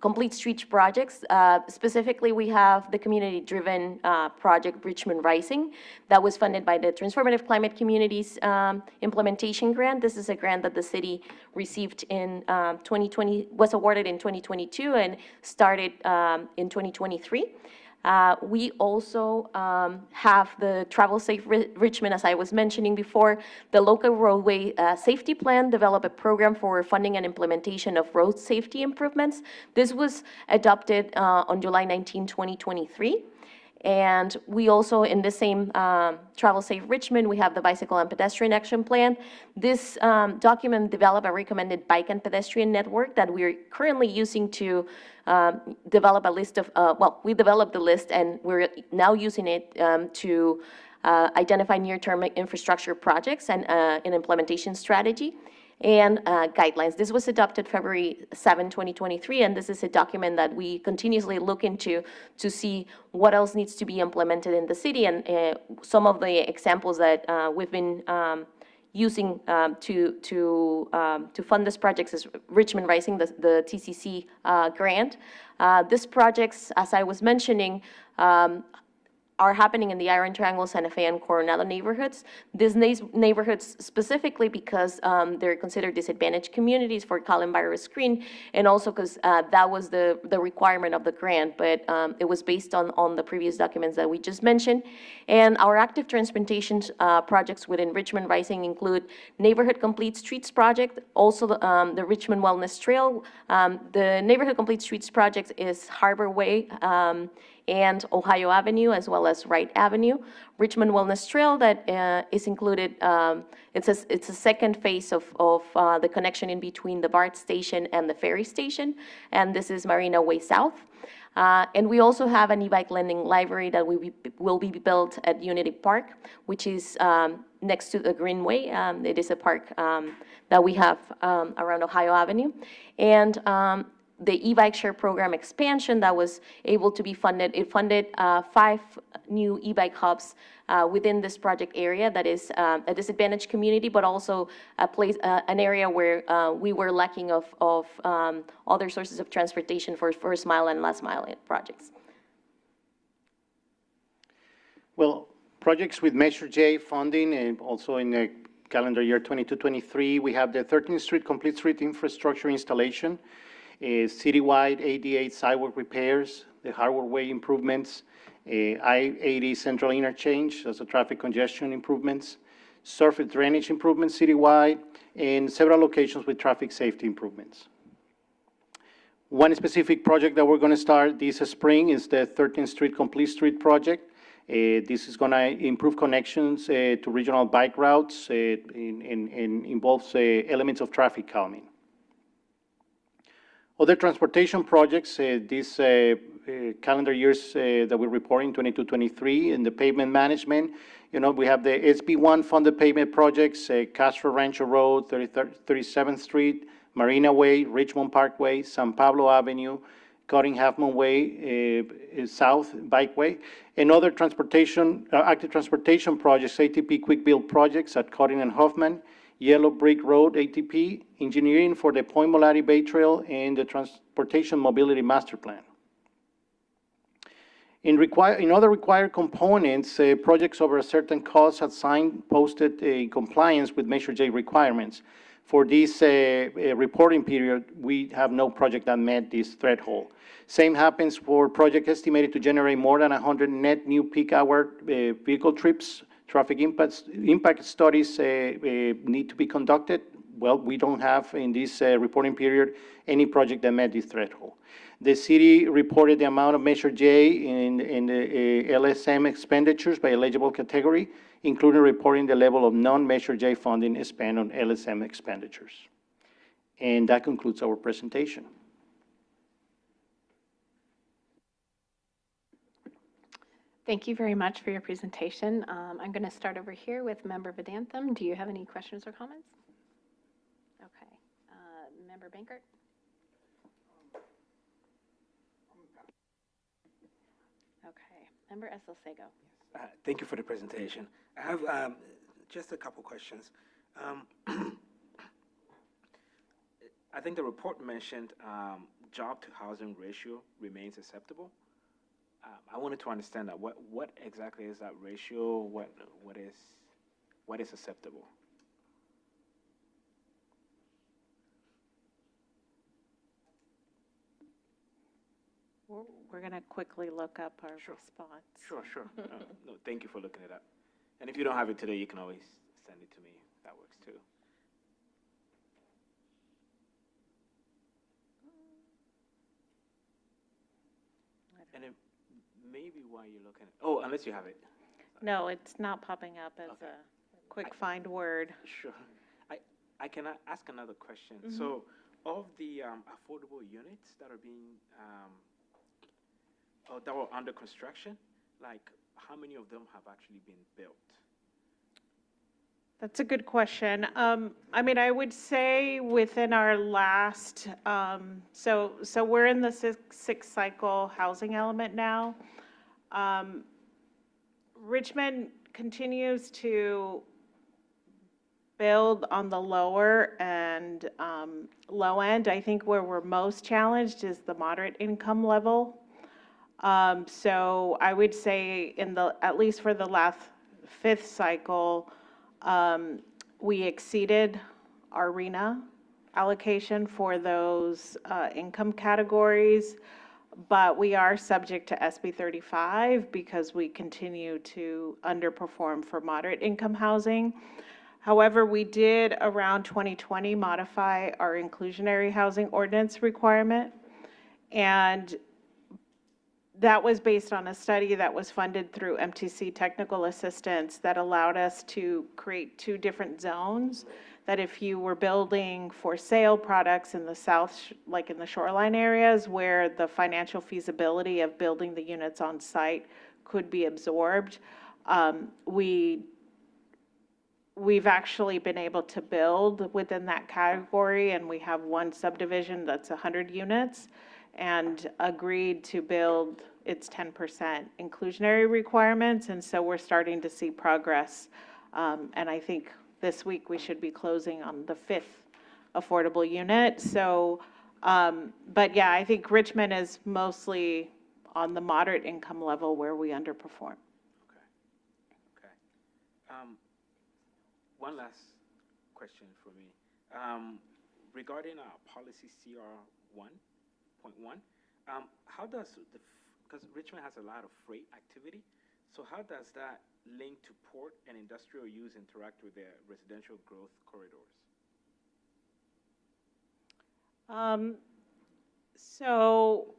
complete streets projects. Specifically, we have the community-driven project Richmond Rising that was funded by the Transformative Climate Communities Implementation Grant. This is a grant that the city received in 2020, was awarded in 2022 and started in 2023. We also have the Travel Safe Richmond, as I was mentioning before, the local roadway safety plan, develop a program for funding and implementation of road safety improvements. This was adopted on July 19, 2023. And we also, in the same Travel Safe Richmond, we have the Bicycle and Pedestrian Action Plan. This document developed a recommended bike and pedestrian network that we're currently using to develop a list of, we developed the list and we're now using it to identify near-term infrastructure projects and an implementation strategy and guidelines. This was adopted February 7, 2023, and this is a document that we continuously look into to see what else needs to be implemented in the city. And some of the examples that we've been using to fund this project is Richmond Rising, the TCC grant. These projects, as I was mentioning, are happening in the Iron Triangle, Santa Fe, and Coronado neighborhoods. These neighborhoods specifically because they're considered disadvantaged communities for coronavirus screen, and also because that was the requirement of the grant, but it was based on the previous documents that we just mentioned. And our active transportation projects within Richmond Rising include Neighborhood Complete Streets Project, also the Richmond Wellness Trail. The Neighborhood Complete Streets Project is Harbor Way, and Ohio Avenue, as well as Wright Avenue. Richmond Wellness Trail that is included, it's a second phase of the connection in between the BART station and the ferry station, and this is Marina Way South. And we also have an e-bike lending library that will be built at Unity Park, which is next to the Greenway. It is a park that we have around Ohio Avenue. And the e-bike share program expansion that was able to be funded, it funded 5 new e-bike hubs within this project area that is a disadvantaged community, but also a place, an area where we were lacking of other sources of transportation for first mile and last mile projects. Well, projects with Measure J funding, and also in the calendar year 22-23, we have the 13th Street Complete Street Infrastructure Installation, citywide ADA sidewalk repairs, the Harvard Way improvements, I-80 Central Interchange, also traffic congestion improvements, surface drainage improvements citywide, and several locations with traffic safety improvements. One specific project that we're going to start this spring is the 13th Street Complete Street project. This is going to improve connections to regional bike routes and involves elements of traffic calming. Other transportation projects, these calendar years that we're reporting, 22-23, in the pavement management, we have the SB1 funded pavement projects, Castro Rancho Road, 37th Street, Marina Way, Richmond Parkway, San Pablo Avenue, Cutting Half Moon Way, South Bikeway, and other transportation, active transportation projects, ATP Quick Build projects at Cutting and Hoffman, Yellow Brick Road, ATP, engineering for the Point Molari Bay Trail, and the Transportation Mobility Master Plan. In other required components, projects over a certain cost have signposted in compliance with Measure J requirements. For this reporting period, we have no project that met this threshold. Same happens for project estimated to generate more than 100 net new peak hour vehicle trips. Traffic impact studies need to be conducted. Well, we don't have in this reporting period any project that met this threshold. The city reported the amount of Measure J in the LSM expenditures by eligible category, including reporting the level of non-Measure J funding spent on LSM expenditures. And that concludes our presentation. Thank you very much for your presentation. I'm going to start over here with Member Vedantam. Do you have any questions or comments? Okay. Member Bankert? Okay. Member Esalcego? Thank you for the presentation. I have just a couple questions. I think the report mentioned job to housing ratio remains acceptable. I wanted to understand that. What exactly is that ratio? What is acceptable? We're going to quickly look up our response. Sure. No, thank you for looking it up. And if you don't have it today, you can always send it to me. That works too. And it may be why you're looking at, oh, unless you have it. No, it's not popping up as Okay. a quick find word. Sure. I can ask another question. So, of the affordable units that are being, or that were under construction, like, how many of them have actually been built? That's a good question. I mean, I would say within our last, so we're in the sixth cycle housing element now. Richmond continues to build on the lower and low end. I think where we're most challenged is the moderate income level. So I would say at least for the last fifth cycle, we exceeded our RENA allocation for those income categories, but we are subject to SB 35 because we continue to underperform for moderate income housing. However, we did around 2020 modify our inclusionary housing ordinance requirement, and that was based on a study that was funded through MTC Technical Assistance that allowed us to create two different zones, that if you were building for sale products in the south, like in the shoreline areas where the financial feasibility of building the units on site could be absorbed, we've actually been able to build within that category, and we have one subdivision that's 100 units and agreed to build its 10% inclusionary requirements, and so we're starting to see progress. And I think this week we should be closing on the 5th affordable unit. So, but yeah, I think Richmond is mostly on the moderate income level where we underperform. Okay. One last question for me. Regarding our policy CR 1.1, how does because Richmond has a lot of freight activity, so how does that link to port and industrial use interact with their residential growth corridors? So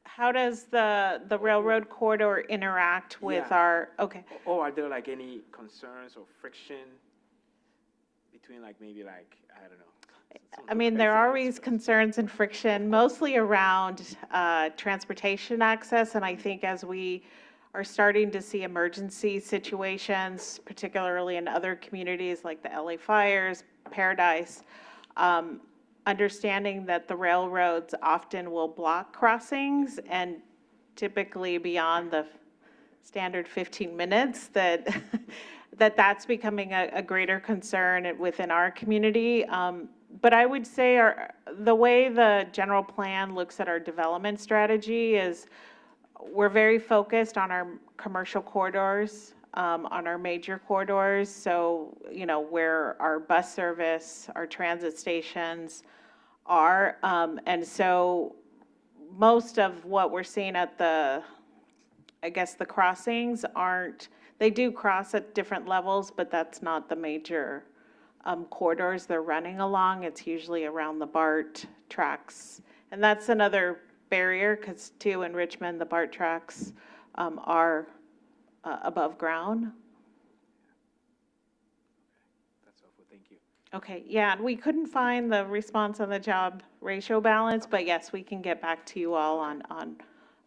how does the railroad corridor interact with our, okay. Or are there like any concerns or friction between like maybe like, I don't know. I mean, there are always concerns and friction, mostly around transportation access, and I think as we are starting to see emergency situations, particularly in other communities like the LA fires, Paradise, understanding that the railroads often will block crossings and typically beyond the standard 15 minutes, that's becoming a greater concern within our community. But I would say the way the general plan looks at our development strategy is we're very focused on our commercial corridors, on our major corridors. So, you know, where our bus service, our transit stations are. And so most of what we're seeing at the crossings they do cross at different levels, but that's not the major corridors they're running along. It's usually around the BART tracks. And that's another barrier because too in Richmond, the BART tracks are above ground. That's helpful, thank you. Okay, yeah, and we couldn't find the response on the job ratio balance, but yes, we can get back to you all on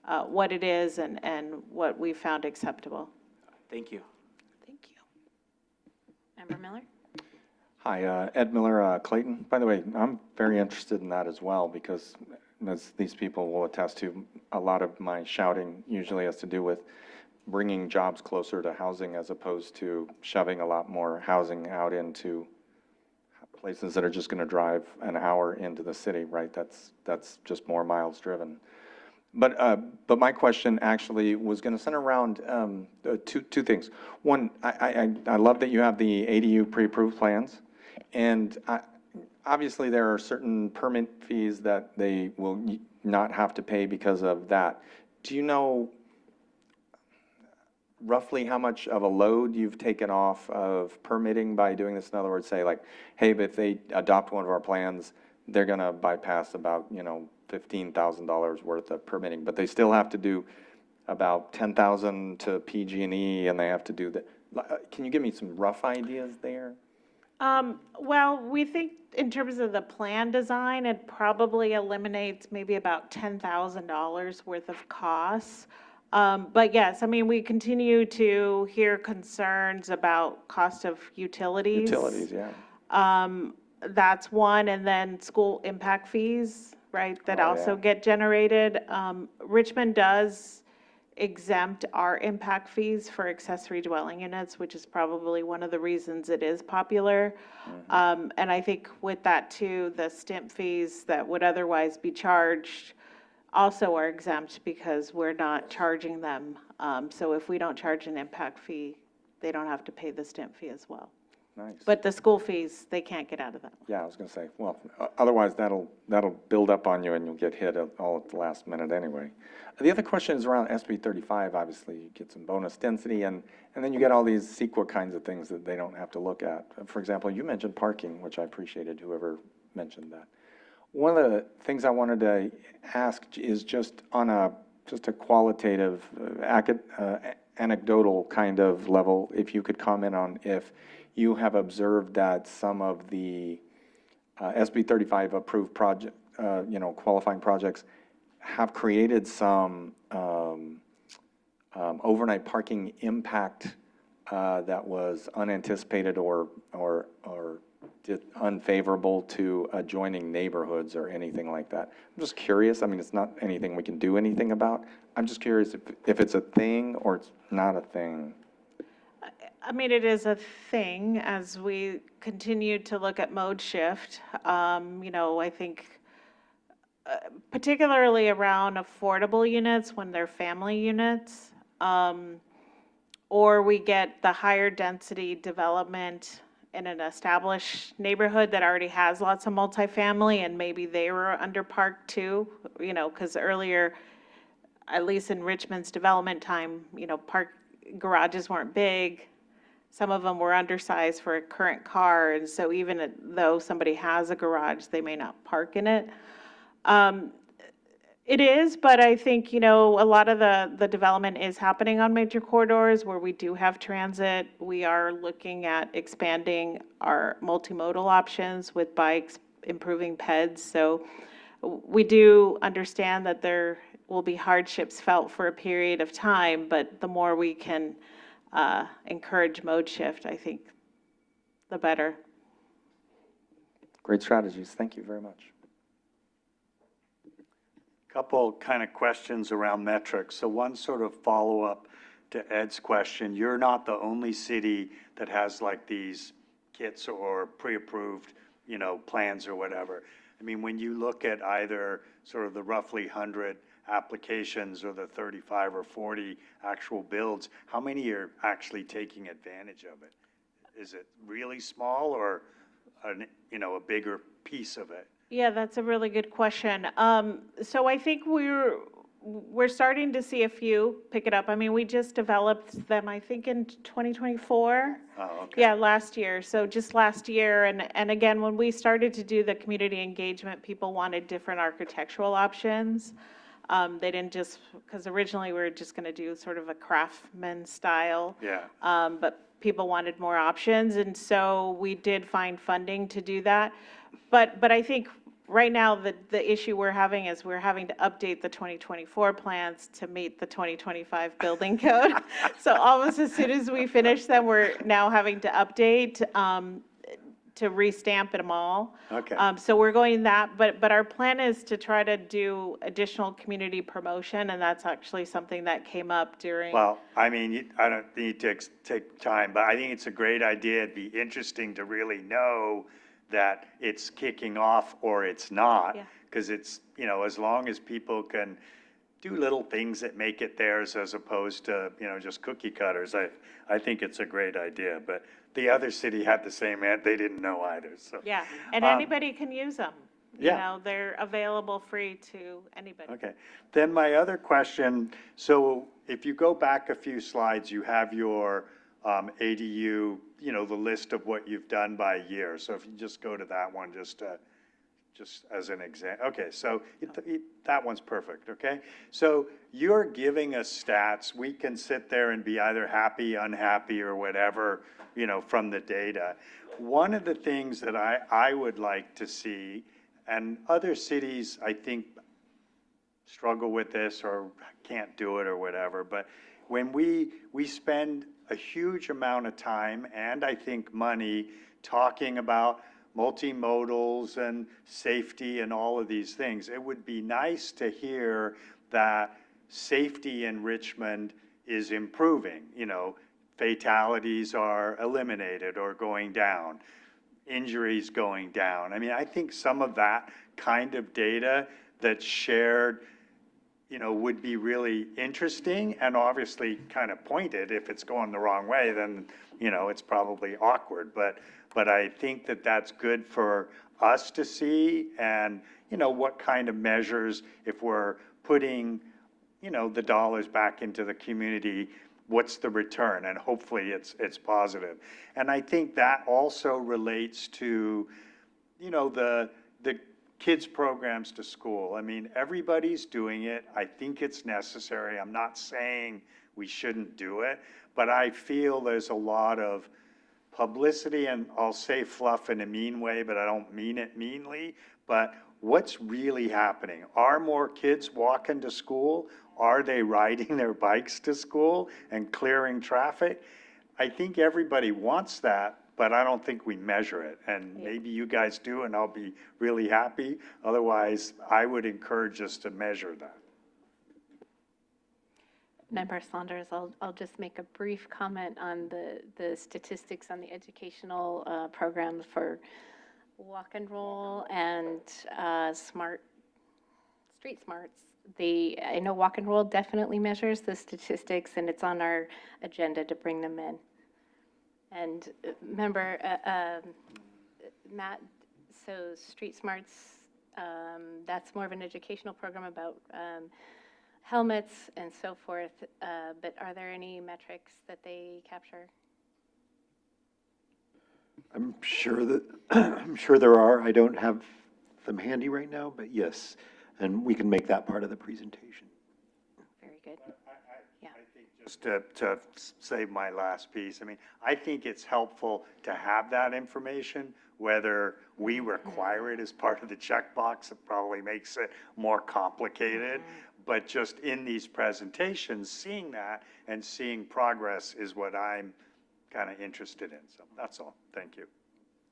what it is and what we found acceptable. Thank you. Thank you. Member Miller? Hi, Ed Miller, Clayton. By the way, I'm very interested in that as well because, as these people will attest to, a lot of my shouting usually has to do with bringing jobs closer to housing as opposed to shoving a lot more housing out into places that are just going to drive an hour into the city, right? That's just more miles driven. But my question actually was going to center around two things. One, I love that you have the ADU pre-approved plans, and obviously there are certain permit fees that they will not have to pay because of that. Do you know roughly how much of a load you've taken off of permitting by doing this? In other words, say like, hey, but if they adopt one of our plans, they're going to bypass about, $15,000 worth of permitting, but they still have to do about 10,000 to PG&E, and they have to do that. Can you give me some rough ideas there? Well, we think in terms of the plan design, it probably eliminates maybe about $10,000 worth of costs. But yes, I mean, we continue to hear concerns about cost of utilities. Utilities, yeah. That's one, and then school impact fees, right, that Oh, also yeah. get generated. Richmond does exempt our impact fees for accessory dwelling units, which is probably one of the reasons it is popular. And I think with that too, the STIMP fees that would otherwise be charged also are exempt because we're not charging them. So if we don't charge an impact fee, they don't have to pay the STIMP fee as well. Nice. But the school fees, they can't get out of that. Yeah, I was going to say, well, otherwise that'll build up on you and you'll get hit all at the last minute anyway. The other question is around SB 35. Obviously, you get some bonus density and then you get all these CEQA kinds of things that they don't have to look at. For example, you mentioned parking, which I appreciated whoever mentioned that. One of the things I wanted to ask is just on a qualitative, anecdotal kind of level, if you could comment on if you have observed that some of the SB 35 approved project, qualifying projects have created some overnight parking impact that was unanticipated or unfavorable to adjoining neighborhoods or anything like that. I'm just curious. I mean, it's not anything we can do anything about. I'm just curious if it's a thing or it's not a thing. I mean, it is a thing as we continue to look at mode shift. I think particularly around affordable units when they're family units, or we get the higher density development in an established neighborhood that already has lots of multifamily and maybe they were underparked too, because earlier, at least in Richmond's development time, park garages weren't big. Some of them were undersized for a current car, and so even though somebody has a garage, they may not park in it. It is, but I think, a lot of the development is happening on major corridors where we do have transit. We are looking at expanding our multimodal options with bikes, improving PEDs. So we do understand that there will be hardships felt for a period of time, but the more we can encourage mode shift, I think, the better. Great strategies. Thank you very much. Couple kind of questions around metrics. So one sort of follow-up to Ed's question. You're not the only city that has like these kits or pre-approved, plans or whatever. I mean, when you look at either sort of the roughly 100 applications or the 35 or 40 actual builds, how many are actually taking advantage of it? Is it really small or, a bigger piece of it? Yeah, that's a really good question. So I think we're starting to see a few pick it up. I mean, we just developed them, I think, in 2024. Oh, okay. Yeah, last year. So just last year. And again, when we started to do the community engagement, people wanted different architectural options. They didn't just, because originally we were just going to do sort of a craftsman style. Yeah. But people wanted more options. And so we did find funding to do that. But I think right now, the issue we're having is we're having to update the 2024 plans to meet the 2025 building code. So almost as soon as we finish them, we're now having to update to restamp them all. Okay. So we're going that, but our plan is to try to do additional community promotion, and that's actually something that came up during. Well, I mean, I don't need to take time, but I think it's a great idea. It'd be interesting to really know that it's kicking off or it's not. Yeah. Because it's, you know, as long as people can do little things that make it theirs as opposed to, you know, just cookie cutters, I think it's a great idea. But the other city had the same, they didn't know either, so. Yeah, and Um, anybody can use them. You yeah. know, they're available free to anybody. Okay. Then my other question, so if you go back a few slides, you have your ADU, you know, the list of what you've done by year. So if you just go to that one, just as an example. Okay, so that one's perfect, okay? So you're giving us stats. We can sit there and be either happy, unhappy, or whatever, you know, from the data. One of the things that I would like to see, and other cities, I think, struggle with this or can't do it or whatever, but when we spend a huge amount of time and I think money talking about multimodals and safety and all of these things, it would be nice to hear that safety in Richmond is improving. You know, fatalities are eliminated or going down, injuries going down. I mean, I think some of that kind of data that's shared, you know, would be really interesting and obviously kind of pointed. If it's going the wrong way, then, you know, it's probably awkward. But I think that that's good for us to see, and, you know, what kind of measures, if we're putting, you know, the dollars back into the community, what's the return? And hopefully it's positive. And I think that also relates to, you know, the kids programs to school. I mean, everybody's doing it. I think it's necessary. I'm not saying we shouldn't do it, but I feel there's a lot of publicity, and I'll say fluff in a mean way, but I don't mean it meanly. But what's really happening? Are more kids walking to school? Are they riding their bikes to school and clearing traffic? I think everybody wants that, but I don't think we measure it. And maybe you guys do, and I'll be really happy. Otherwise, I would encourage us to measure that. Member Saunders, I'll just make a brief comment on the statistics on the educational programs for Walk and Roll and Street Smarts. I know Walk and Roll definitely measures the statistics, and it's on our agenda to bring them in. And member Matt, so Street Smarts, that's more of an educational program about helmets and so forth, but are there any metrics that they capture? I'm sure there are. I don't have them handy right now, but yes, and we can make that part of the presentation. Very good. Yeah. I think just to say my last piece, I mean, I think it's helpful to have that information, whether we require it as part of the checkbox. It probably makes it more complicated. But just in these presentations, seeing that and seeing progress is what I'm kind of interested in. So that's all. Thank you.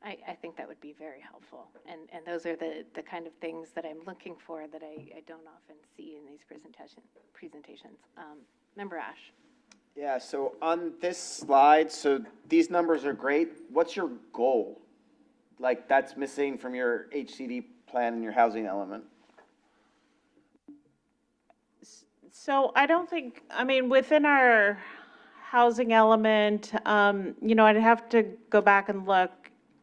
I think that would be very helpful. And those are the kind of things that I'm looking for that I don't often see in these presentations. Member Ash. Yeah, so on this slide, so these numbers are great. What's your goal? Like, that's missing from your HCD plan and your housing element. So I don't think, I mean, within our housing element, you know, I'd have to go back and look.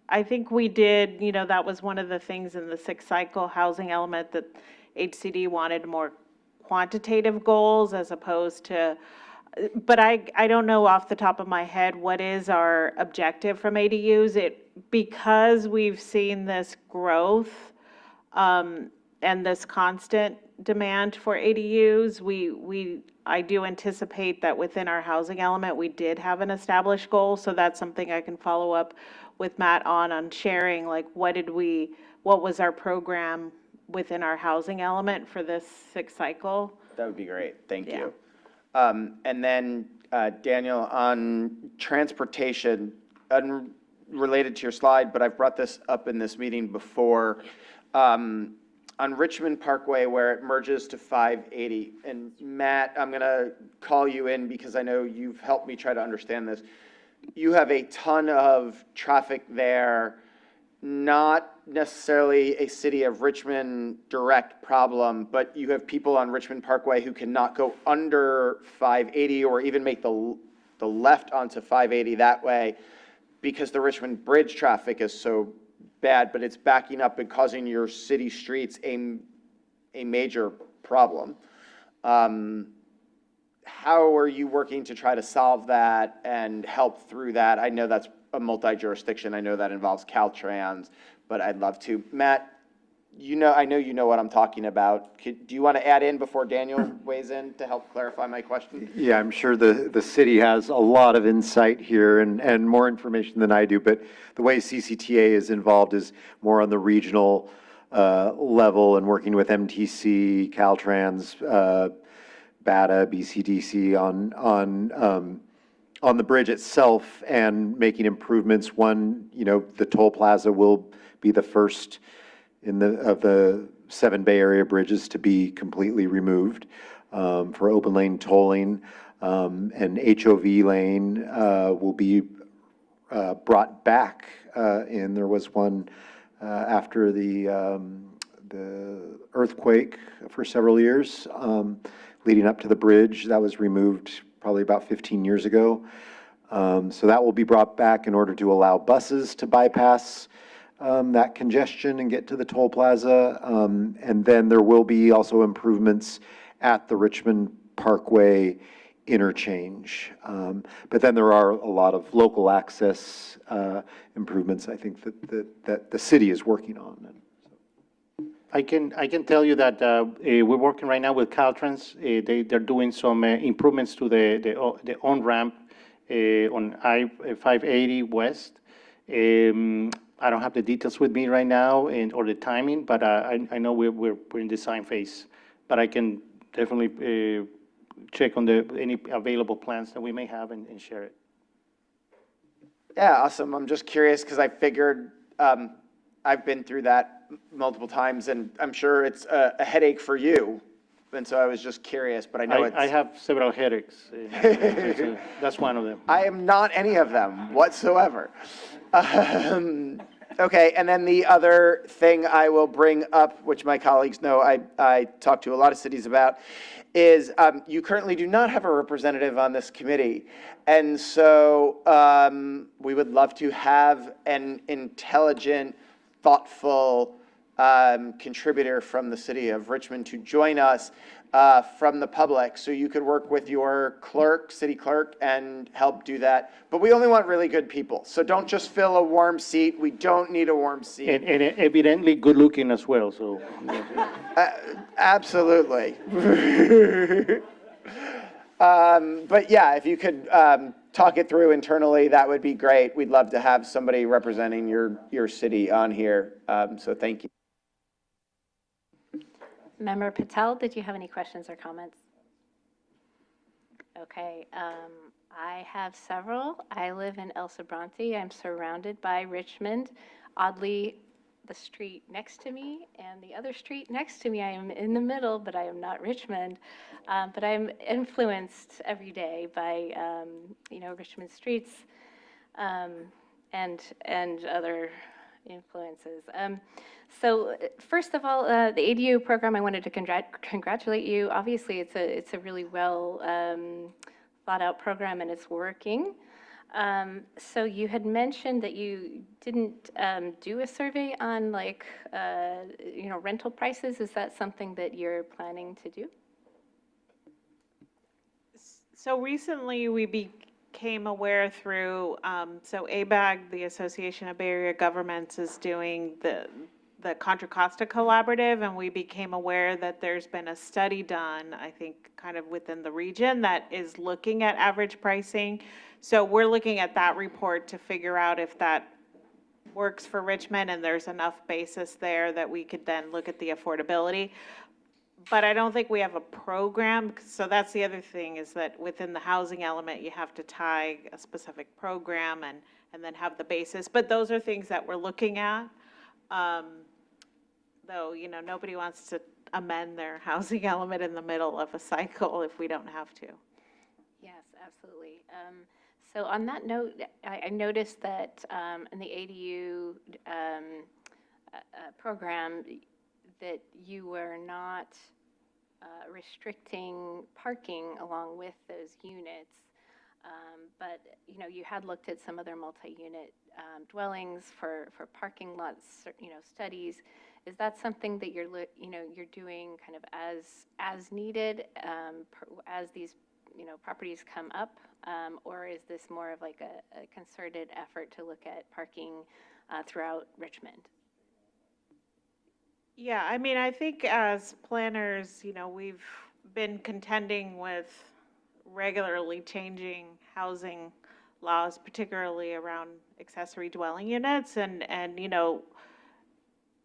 I think we did, you know, that was one of the things in the 6-cycle housing element that HCD wanted more quantitative goals as opposed to, but I don't know off the top of my head what is our objective from ADUs. Because we've seen this growth and this constant demand for ADUs, I do anticipate that within our housing element, we did have an established goal. So that's something I can follow up with Matt on sharing, like what did we what was our program within our housing element for this sixth cycle. That would be great, thank Yeah. you. And then, Daniel, on transportation, unrelated to your slide, but I've brought this up in this meeting before. On Richmond Parkway where it merges to 580, and Matt, I'm gonna call you in because I know you've helped me try to understand this. You have a ton of traffic there, not necessarily a city of Richmond direct problem, but you have people on Richmond Parkway who cannot go under 580 or even make the left onto 580 that way because the Richmond Bridge traffic is so bad, but it's backing up and causing your city streets a major problem. How are you working to try to solve that and help through that? I know that's a multi-jurisdiction. I know that involves Caltrans, but I'd love to. Matt, I know you know what I'm talking about. Do you want to add in before Daniel weighs in to help clarify my question? Yeah, I'm sure the city has a lot of insight here and more information than I do, but the way CCTA is involved is more on the regional level and working with MTC, Caltrans, BATA, BCDC on the bridge itself and making improvements. One, the toll plaza will be the first of the 7 Bay Area bridges to be completely removed for open lane tolling. And HOV lane will be brought back. And there was one after the earthquake for several years leading up to the bridge. That was removed probably about 15 years ago. So that will be brought back in order to allow buses to bypass that congestion and get to the toll plaza. And then there will be also improvements at the Richmond Parkway interchange. But then there are a lot of local access improvements, I think, that the city is working on. I can tell you that we're working right now with Caltrans. They're doing some improvements to the on-ramp on I-580 West. I don't have the details with me right now or the timing, but I know we're in design phase. But I can definitely check on any available plans that we may have and share it. Yeah, awesome. I'm just curious because I figured I've been through that multiple times, and I'm sure it's a headache for you. And so I was just curious, but I know I have several headaches. That's one of them. I am not any of them whatsoever. Okay, and then the other thing I will bring up, which my colleagues know I talk to a lot of cities about, is you currently do not have a representative on this committee. And so we would love to have an intelligent, thoughtful contributor from the city of Richmond to join us from the public. So you could work with your clerk, city clerk, and help do that. But we only want really good people. So don't just fill a warm seat. We don't need a warm seat. And evidently good looking as well, so. Absolutely. But yeah, if you could talk it through internally, that would be great. We'd love to have somebody representing your city on here. So thank you. Member Patel, did you have any questions or comments? Okay, I have several. I live in El Sobrante. I'm surrounded by Richmond. Oddly, the street next to me and the other street next to me, I am in the middle, but I am not Richmond. But I'm influenced every day by, Richmond streets and other influences. So first of all, the ADU program, I wanted to congratulate you. Obviously, it's a really well thought out program and it's working. So you had mentioned that you didn't do a survey on rental prices. Is that something that you're planning to do? So recently we became aware through, so ABAG, the Association of Bay Area Governments, is doing the Contra Costa Collaborative, and we became aware that there's been a study done, I think, kind of within the region that is looking at average pricing. So we're looking at that report to figure out if that works for Richmond and there's enough basis there that we could then look at the affordability. But I don't think we have a program, so that's the other thing, is that within the housing element, you have to tie a specific program and then have the basis. But those are things that we're looking at. Though, you know, nobody wants to amend their housing element in the middle of a cycle if we don't have to. Yes, absolutely. So on that note, I noticed that in the ADU program, that you were not restricting parking along with those units. But, you know, you had looked at some other multi-unit dwellings for parking lots, you know, studies. Is that something that you're doing kind of as needed as these, you know, properties come up? Or is this more of like a concerted effort to look at parking throughout Richmond? Yeah, I mean, I think as planners, you know, we've been contending with regularly changing housing laws, particularly around accessory dwelling units. And you know,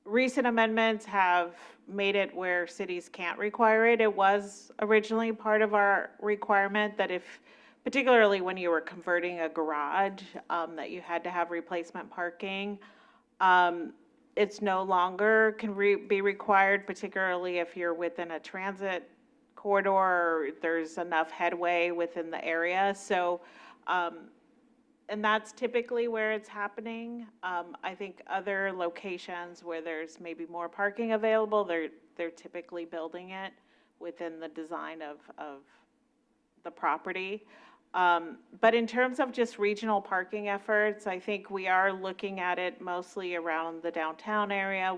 recent amendments have made it where cities can't require it. It was originally part of our requirement that if, particularly when you were converting a garage, that you had to have replacement parking. It's no longer can be required, particularly if you're within a transit corridor or there's enough headway within the area. So, and that's typically where it's happening. I think other locations where there's maybe more parking available, they're typically building it within the design of the property. But in terms of just regional parking efforts, I think we are looking at it mostly around the downtown area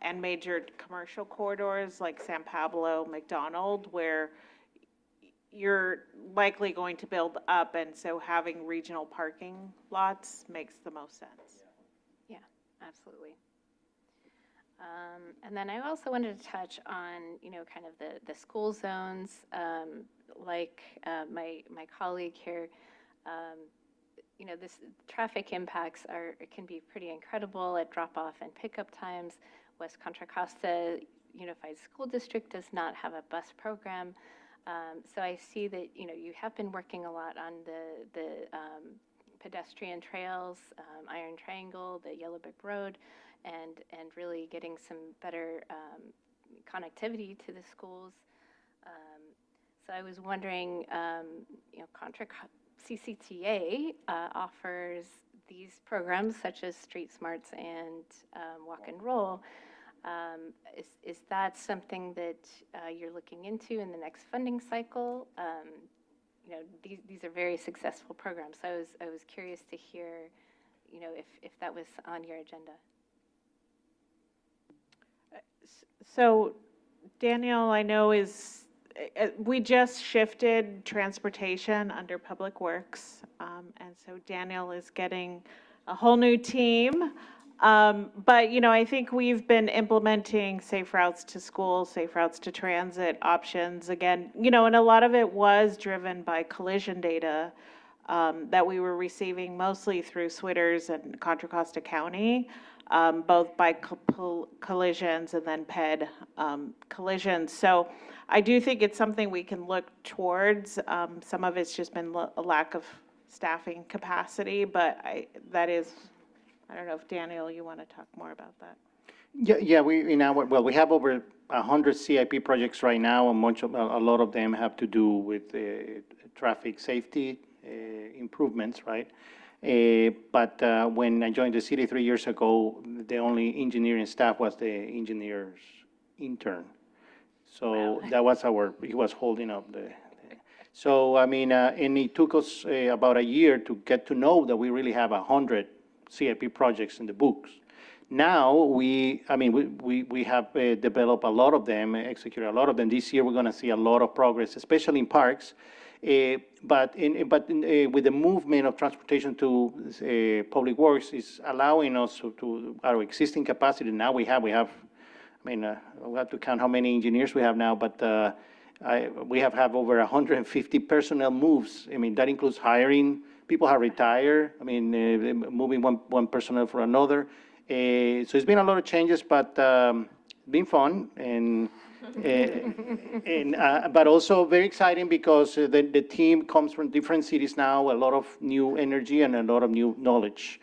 and major commercial corridors like San Pablo, McDonald, where you're likely going to build up, and so having regional parking lots makes the most sense. Yeah, absolutely. And then I also wanted to touch on, you know, kind of the school zones, like my colleague here, you know, this traffic impacts can be pretty incredible at drop-off and pickup times. West Contra Costa Unified School District does not have a bus program. So I see that, you know, you have been working a lot on the pedestrian trails, Iron Triangle, the Yellow Brick Road, and really getting some better connectivity to the schools. So I was wondering, you know, Contra CCTA offers these programs such as Street Smarts and Walk and Roll. Is that something that you're looking into in the next funding cycle? You know, these are very successful programs. So I was curious to hear, you know, if that was on your agenda. So Daniel, I know we just shifted transportation under Public Works. And so Daniel is getting a whole new team. But, you know, I think we've been implementing safe routes to school, safe routes to transit options. Again, you know, and a lot of it was driven by collision data that we were receiving mostly through Switters and Contra Costa County, both by collisions and then PED collisions. So I do think it's something we can look towards. Some of it's just been a lack of staffing capacity, but I don't know if Daniel, you want to talk more about that. Yeah, we have over 100 CIP projects right now, and a lot of them have to do with traffic safety improvements, right? But when I joined the city 3 years ago, the only engineering staff was the engineer's intern. So that was he was holding up so, I mean, and it took us about a year to get to know that we really have 100 CIP projects in the books. Now we have developed a lot of them, executed a lot of them. This year we're going to see a lot of progress, especially in parks. But with the movement of transportation to Public Works is allowing us to our existing capacity. Now we have. I mean, we have to count how many engineers we have now, but we have over 150 personnel moves. I mean, that includes hiring people have retired, I mean, moving one personnel for another. So it's been a lot of changes, but been fun but also very exciting because the team comes from different cities now, a lot of new energy and a lot of new knowledge.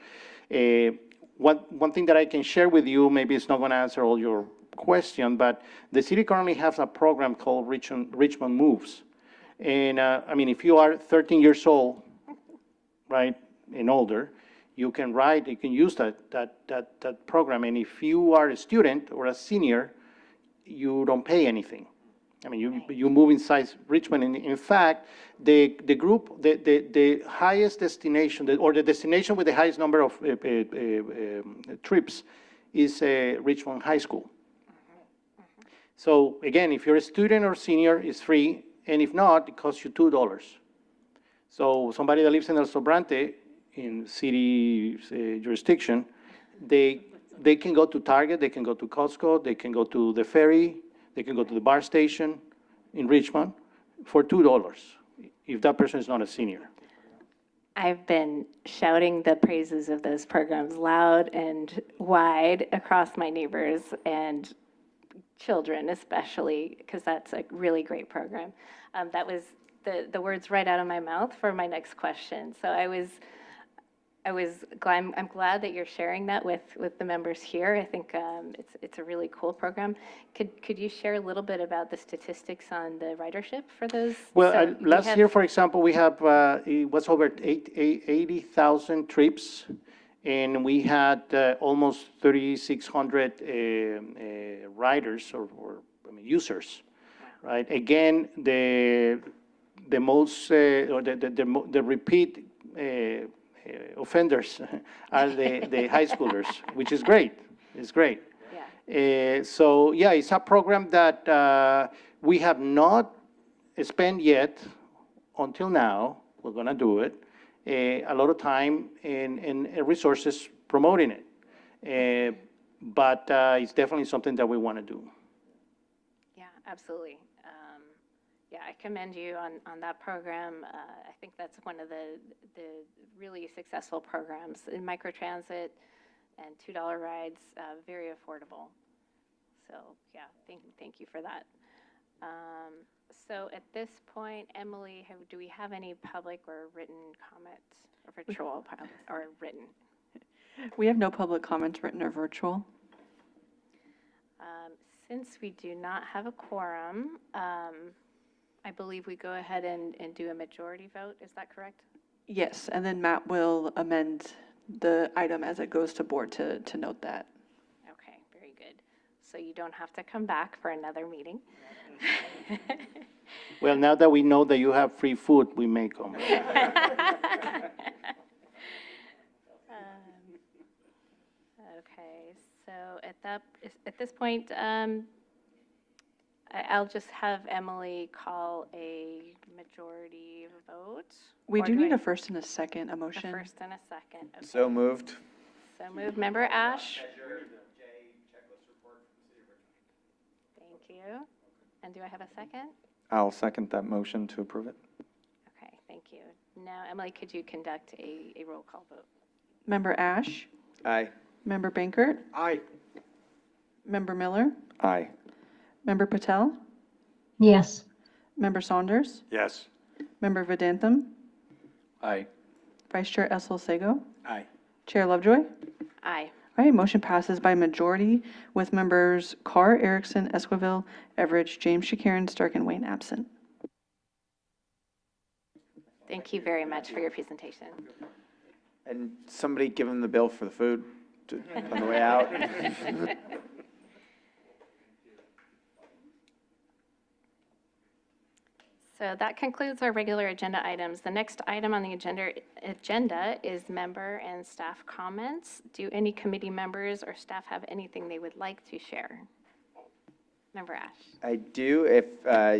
One thing that I can share with you, maybe it's not going to answer all your question, but the city currently has a program called Richmond Moves. And I mean, if you are 13 years old, right, and older, you can use that program. And if you are a student or a senior, you don't pay anything. I mean, you move inside Richmond. And in fact, the group, the highest destination, or the destination with the highest number of trips is Richmond High School. So again, if you're a student or senior, it's free. And if not, it costs you $2. So somebody that lives in El Sobrante, in city jurisdiction, they can go to Target, they can go to Costco, they can go to the ferry, they can go to the bar station in Richmond for $2, if that person is not a senior. I've been shouting the praises of those programs loud and wide across my neighbors and children especially, because that's a really great program. That was the words right out of my mouth for my next question. So I'm glad that you're sharing that with the members here. I think it's a really cool program. Could you share a little bit about the statistics on the ridership for those? Well, So we last have- year, for example, we have, it was over 80,000 trips, and we had almost 3,600 riders or users, right? Again, the most, or the repeat offenders are the high schoolers, which is great. It's great. Yeah. So, yeah, it's a program that we have not spent yet until now. We're going to do it. A lot of time and resources promoting it. But it's definitely something that we want to do. Yeah, absolutely. Yeah, I commend you on that program. I think that's one of the really successful programs in microtransit and $2 rides, very affordable. So, yeah, thank you for that. So at this point, Emily, do we have any public or written comments, or virtual or written? We have no public comments, written or virtual. Since we do not have a quorum, I believe we go ahead and do a majority vote. Is that correct? Yes, and then Matt will amend the item as it goes to board to note that. Okay, very good. So you don't have to come back for another meeting. Well, now that we know that you have free food, we may come. Okay, so at this point, I'll just have Emily call a majority vote. We Or do need I- a first and a second, a motion. A first and a second. Okay. So moved. So move, Member Ash. Thank you. And do I have a second? I'll second that motion to approve it. Okay, thank you. Now, Emily, could you conduct a roll call vote? Member Ash, Aye. Member Bankert, Aye. Member Miller, Aye. Member Patel, Yes. Member Saunders, Yes. Member Vedantam, Aye. Vice Chair Essel Sego, Aye. Chair Lovejoy. Aye. All right, motion passes by majority with members Carr, Erickson, Esquivel, Everidge, James Shakirin, Stark, and Wayne absent. Thank you very much for your presentation. And somebody give him the bill for the food on the way out. So that concludes our regular agenda items. The next item on the agenda is member and staff comments. Do any committee members or staff have anything they would like to share? Member Ash. I do. If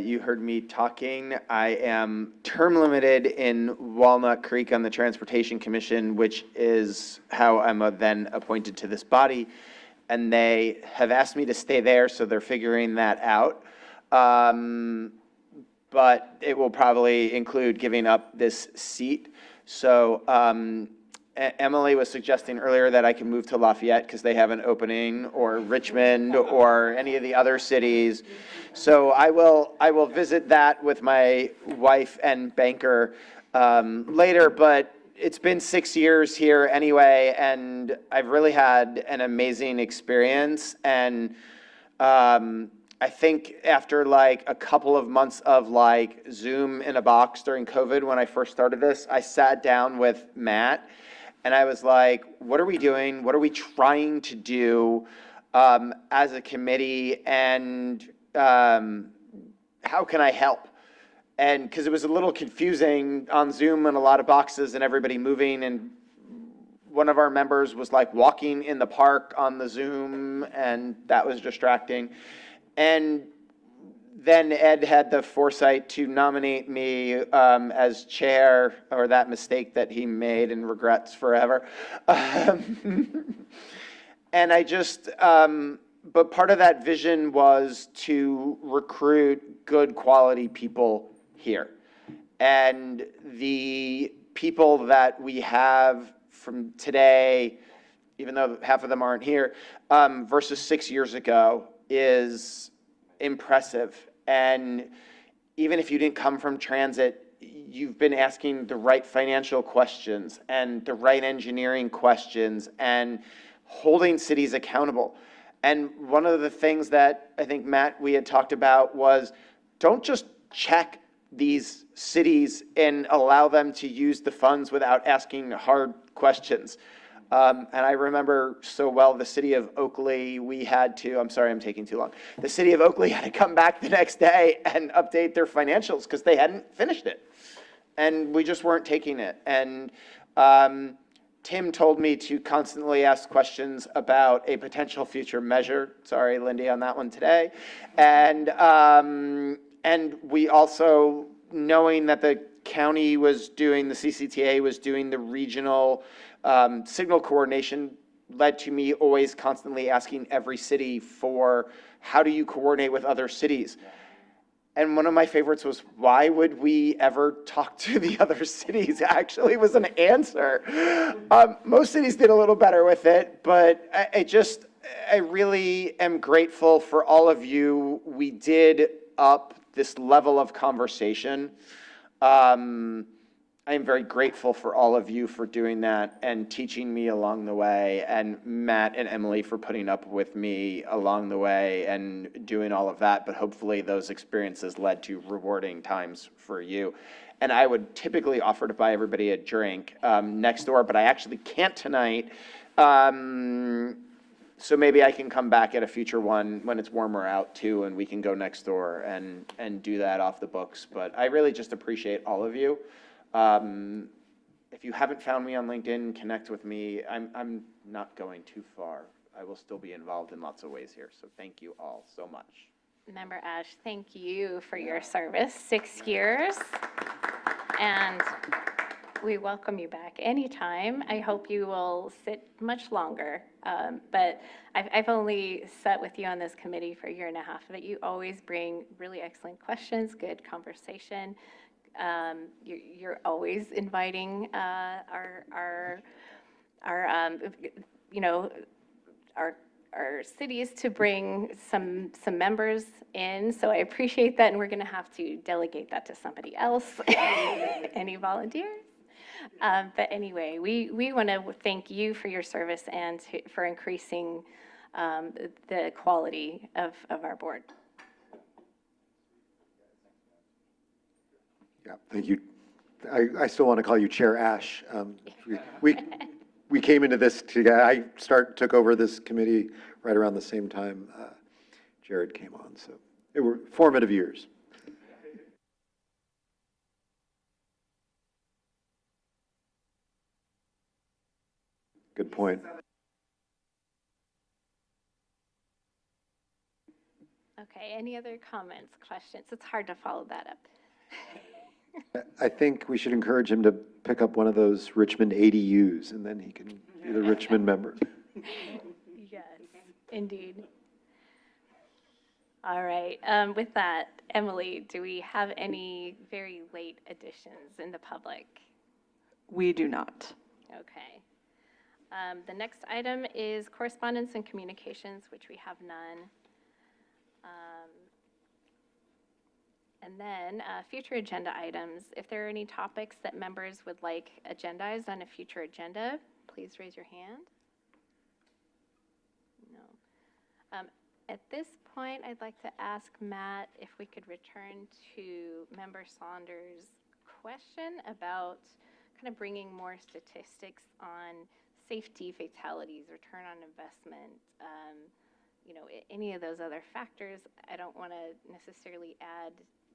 you heard me talking, I am term limited in Walnut Creek on the Transportation Commission, which is how I'm then appointed to this body. And they have asked me to stay there, so they're figuring that out. But it will probably include giving up this seat. So Emily was suggesting earlier that I can move to Lafayette because they have an opening, or Richmond, or any of the other cities. So I will visit that with my wife and banker later, but it's been 6 years here anyway, and I've really had an amazing experience. And I think after like a couple of months of like Zoom in a box during COVID, when I first started this, I sat down with Matt and I was like, what are we doing? What are we trying to do as a committee? And how can I help? And because it was a little confusing on Zoom and a lot of boxes and everybody moving, and one of our members was like walking in the park on the Zoom, and that was distracting. And then Ed had the foresight to nominate me as chair, or that mistake that he made and regrets forever. And I just, but part of that vision was to recruit good quality people here. And the people that we have from today, even though half of them aren't here, versus 6 years ago is impressive. And even if you didn't come from transit, you've been asking the right financial questions and the right engineering questions and holding cities accountable. And one of the things that I think, Matt, we had talked about was, don't just check these cities and allow them to use the funds without asking hard questions. And I remember so well the city of Oakley, we had to, I'm sorry, I'm taking too long. The city of Oakley had to come back the next day and update their financials because they hadn't finished it. And we just weren't taking it. And Tim told me to constantly ask questions about a potential future measure. Sorry, Lindy, on that one today. And we also, knowing that the county was doing, the CCTA was doing the regional signal coordination, led to me always constantly asking every city for, how do you coordinate with other cities? And one of my favorites was, why would we ever talk to the other cities? Actually was an answer. Most cities did a little better with it, but I really am grateful for all of you. We did up this level of conversation. I am very grateful for all of you for doing that and teaching me along the way, and Matt and Emily for putting up with me along the way and doing all of that. But hopefully those experiences led to rewarding times for you. And I would typically offer to buy everybody a drink next door, but I actually can't tonight. So maybe I can come back at a future one when it's warmer out too, and we can go next door and do that off the books. But I really just appreciate all of you. If you haven't found me on LinkedIn, connect with me. I'm not going too far. I will still be involved in lots of ways here. So thank you all so much. Member Ash, thank you for your service, 6 years. And we welcome you back anytime. I hope you will sit much longer. But I've only sat with you on this committee for a year and a half, but you always bring really excellent questions, good conversation. You're always inviting our cities to bring some members in. So I appreciate that, and we're going to have to delegate that to somebody else. Any volunteers? But anyway, we want to thank you for your service and for increasing the quality of our board. Yeah, thank you. I still want to call you Chair Ash. We came into this together. I took over this committee right around the same time Jared came on, so they were formative years. Good point. Okay, any other comments, questions? It's hard to follow that up. I think we should encourage him to pick up one of those Richmond ADUs, and then he can be the Richmond member. Yes, indeed. All right, with that, Emily, do we have any very late additions in the public? We do not. Okay. The next item is correspondence and communications, which we have none. And then future agenda items. If there are any topics that members would like agendized on a future agenda, please raise your hand. No. At this point, I'd like to ask Matt if we could return to Member Saunders' question about kind of bringing more statistics on safety, fatalities, return on investment, any of those other factors. I don't want to necessarily add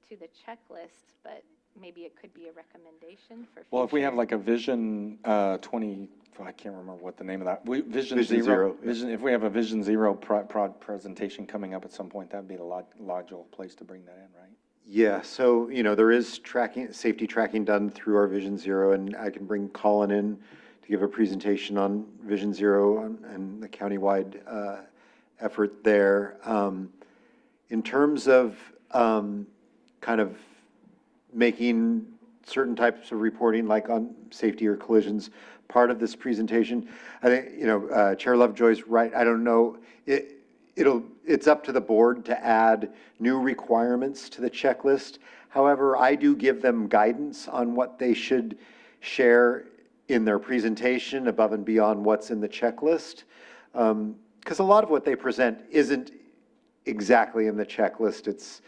to the checklist, but maybe it could be a recommendation for future. Well, if we have like a Vision 20, I can't remember what the name of that, Vision Vision Zero. Zero, yeah. If we have a Vision Zero presentation coming up at some point, that'd be the logical place to bring that in, right? Yeah, so, there is safety tracking done through our Vision Zero, and I can bring Colin in to give a presentation on Vision Zero and the countywide effort there. In terms of kind of making certain types of reporting, like on safety or collisions, part of this presentation, I think, Chair Lovejoy's right. I don't know, it's up to the board to add new requirements to the checklist. However, I do give them guidance on what they should share in their presentation above and beyond what's in the checklist. Because a lot of what they present isn't exactly in the checklist. It's,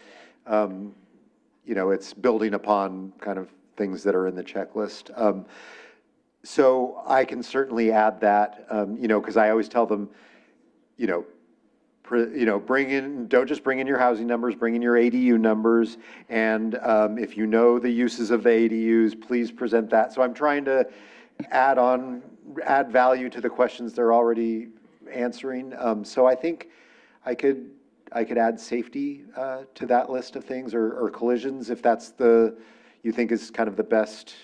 it's building upon kind of things that are in the checklist. So I can certainly add that, because I always tell them, don't just bring in your housing numbers, bring in your ADU numbers. And if you know the uses of the ADUs, please present that. So I'm trying to add value to the questions they're already answering. So I think I could add safety to that list of things, or collisions, if that's you think is kind of the best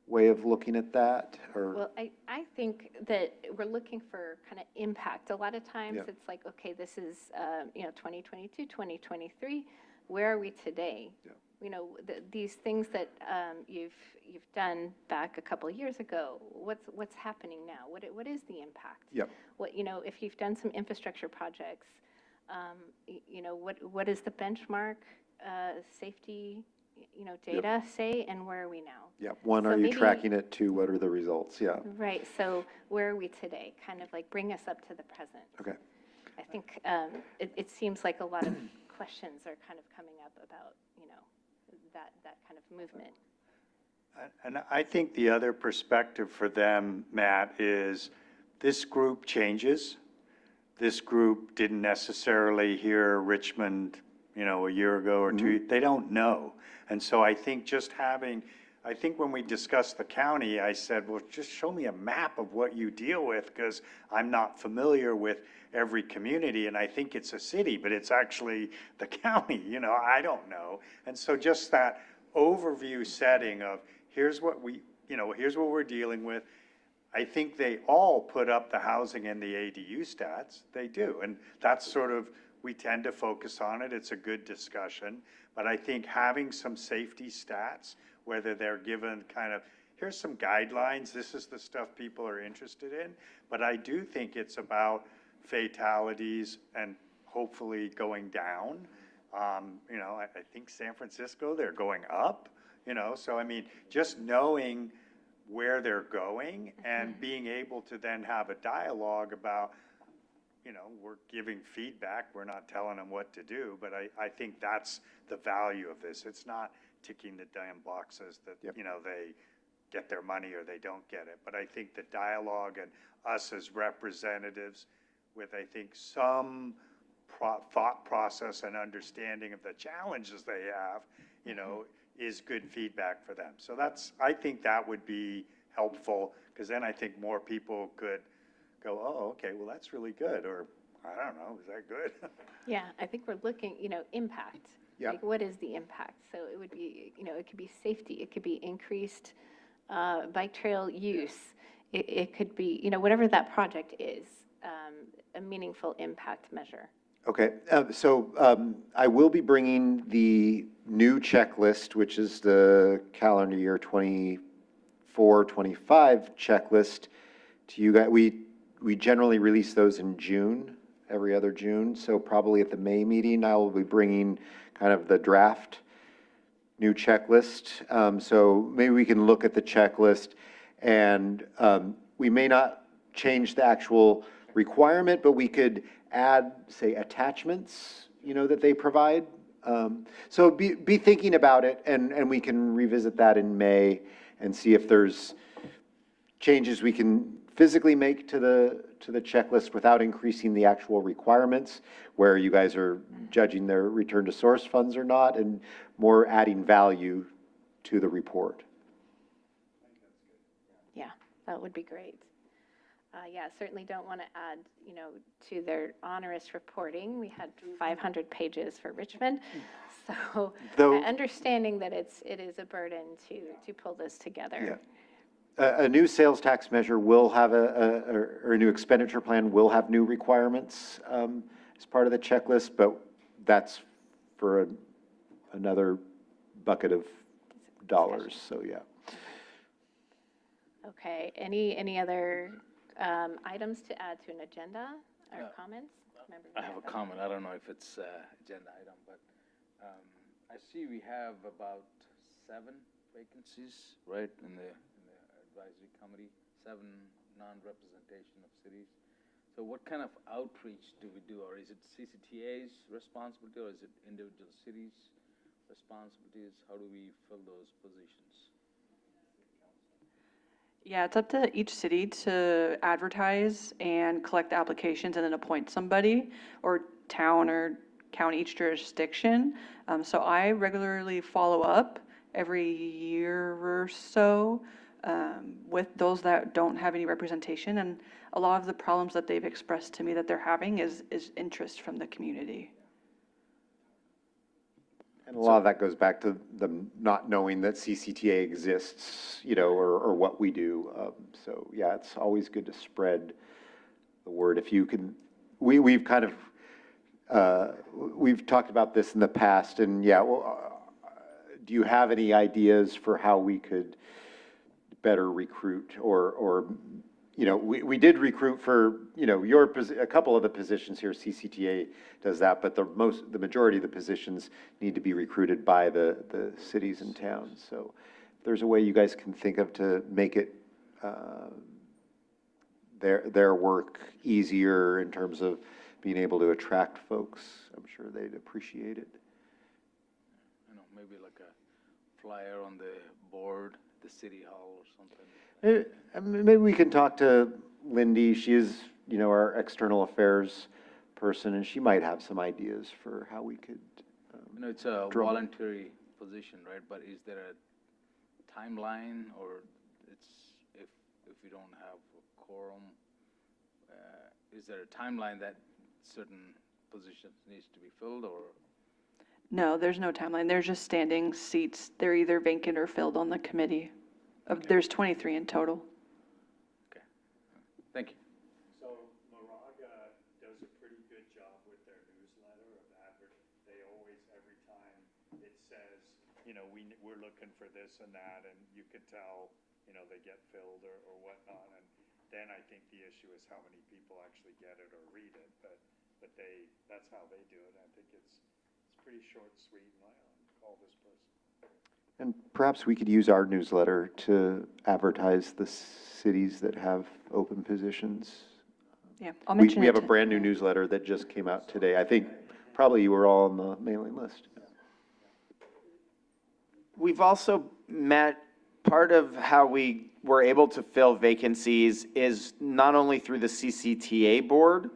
way of looking at that, or? Well, I think that we're looking for kind of impact. A lot of times Yeah. it's like, okay, this is, 2022, 2023. Where are we today? Yeah. These things that you've done back a couple of years ago, what's happening now? What is the impact? Yep. If you've done some infrastructure projects, what is the benchmark safety, data say, and where are we now? Yeah, one, So are you maybe- tracking it? Two, what are the results? Yeah, Right, so where are we today? Kind of like bring us up to the present. okay. I think it seems like a lot of questions are kind of coming up about, that kind of movement. And I think the other perspective for them, Matt, is this group changes. This group didn't necessarily hear Richmond, a year ago or two. They don't know. And so I think I think when we discussed the county, I said, well, just show me a map of what you deal with, because I'm not familiar with every community, and I think it's a city, but it's actually the county, I don't know. And so just that overview setting of, here's what we're dealing with. I think they all put up the housing and the ADU stats. They do. And that's sort of, we tend to focus on it. It's a good discussion. But I think having some safety stats, whether they're given kind of, here's some guidelines, this is the stuff people are interested in. But I do think it's about fatalities and hopefully going down. I think San Francisco, they're going up, so I mean, just knowing where they're going and being able to then have a dialogue about, we're giving feedback, we're not telling them what to do, but I think that's the value of this. It's not ticking the damn boxes that, they get their money or they don't get it. But I think the dialogue and us as representatives with, I think, some thought process and understanding of the challenges they have, is good feedback for them. So I think that would be helpful, because then I think more people could go, oh, okay, well, that's really good, or I don't know, is that good? Yeah, I think we're looking, impact. Yeah. Like, what is the impact? So it would be, it could be safety, it could be increased bike trail use. It could be, whatever that project is, a meaningful impact measure. Okay, so I will be bringing the new checklist, which is the calendar year 24 24-25 checklist to you guys. We generally release those in June, every other June. So probably at the May meeting, I will be bringing kind of the draft new checklist. So maybe we can look at the checklist, and we may not change the actual requirement, but we could add, say, attachments, that they provide. So be thinking about it, and we can revisit that in May and see if there's changes we can physically make to the checklist without increasing the actual requirements, where you guys are judging their return to source funds or not, and more adding value to the report. Yeah, that would be great. Yeah, certainly don't want to add, to their onerous reporting. We had 500 pages for Richmond. So understanding that it is a burden to pull this together. Yeah. A new sales tax measure will have or a new expenditure plan will have new requirements as part of the checklist, but that's for another bucket of dollars, so yeah. Okay, any other items to add to an agenda or comments? I have a comment. I don't know if it's agenda item, but I see we have about 7 vacancies, right, in the advisory committee, 7 non-representation of cities. So what kind of outreach do we do, or is it CCTA's responsibility, or is it individual cities' responsibilities? How do we fill those positions? Yeah, it's up to each city to advertise and collect the applications and then appoint somebody, or town or county, each jurisdiction. So I regularly follow up every year or so with those that don't have any representation. And a lot of the problems that they've expressed to me that they're having is interest from the community. And a lot of that goes back to them not knowing that CCTA exists, or what we do. So yeah, it's always good to spread the word. If you can, we've kind of, we've talked about this in the past, and yeah, do you have any ideas for how we could better recruit or we did recruit for, a couple of the positions here, CCTA does that, but the majority of the positions need to be recruited by the cities and towns. So if there's a way you guys can think of to make it, their work easier in terms of being able to attract folks, I'm sure they'd appreciate it. Maybe like a flyer on the board, the city hall or something. Maybe we can talk to Lindy. She is, our external affairs person, and she might have some ideas for how we could. It's a voluntary position, right? But is there a timeline, or it's if we don't have a quorum, is there a timeline that certain positions needs to be filled, or? No, there's no timeline. There's just standing seats. They're either vacant or filled on the committee. There's 23 in total. Okay, thank you. So Moraga does a pretty good job with their newsletter of they always, every time it says, we're looking for this and that, and you can tell, they get filled or whatnot. And then I think the issue is how many people actually get it or read it, but that's how they do it. I think it's pretty short, sweet, and call this person. And perhaps we could use our newsletter to advertise the cities that have open positions. Yeah, I'll mention we have it. a brand new newsletter that just came out today. I think probably you were all on the mailing list. We've also met, part of how we were able to fill vacancies is not only through the CCTA board,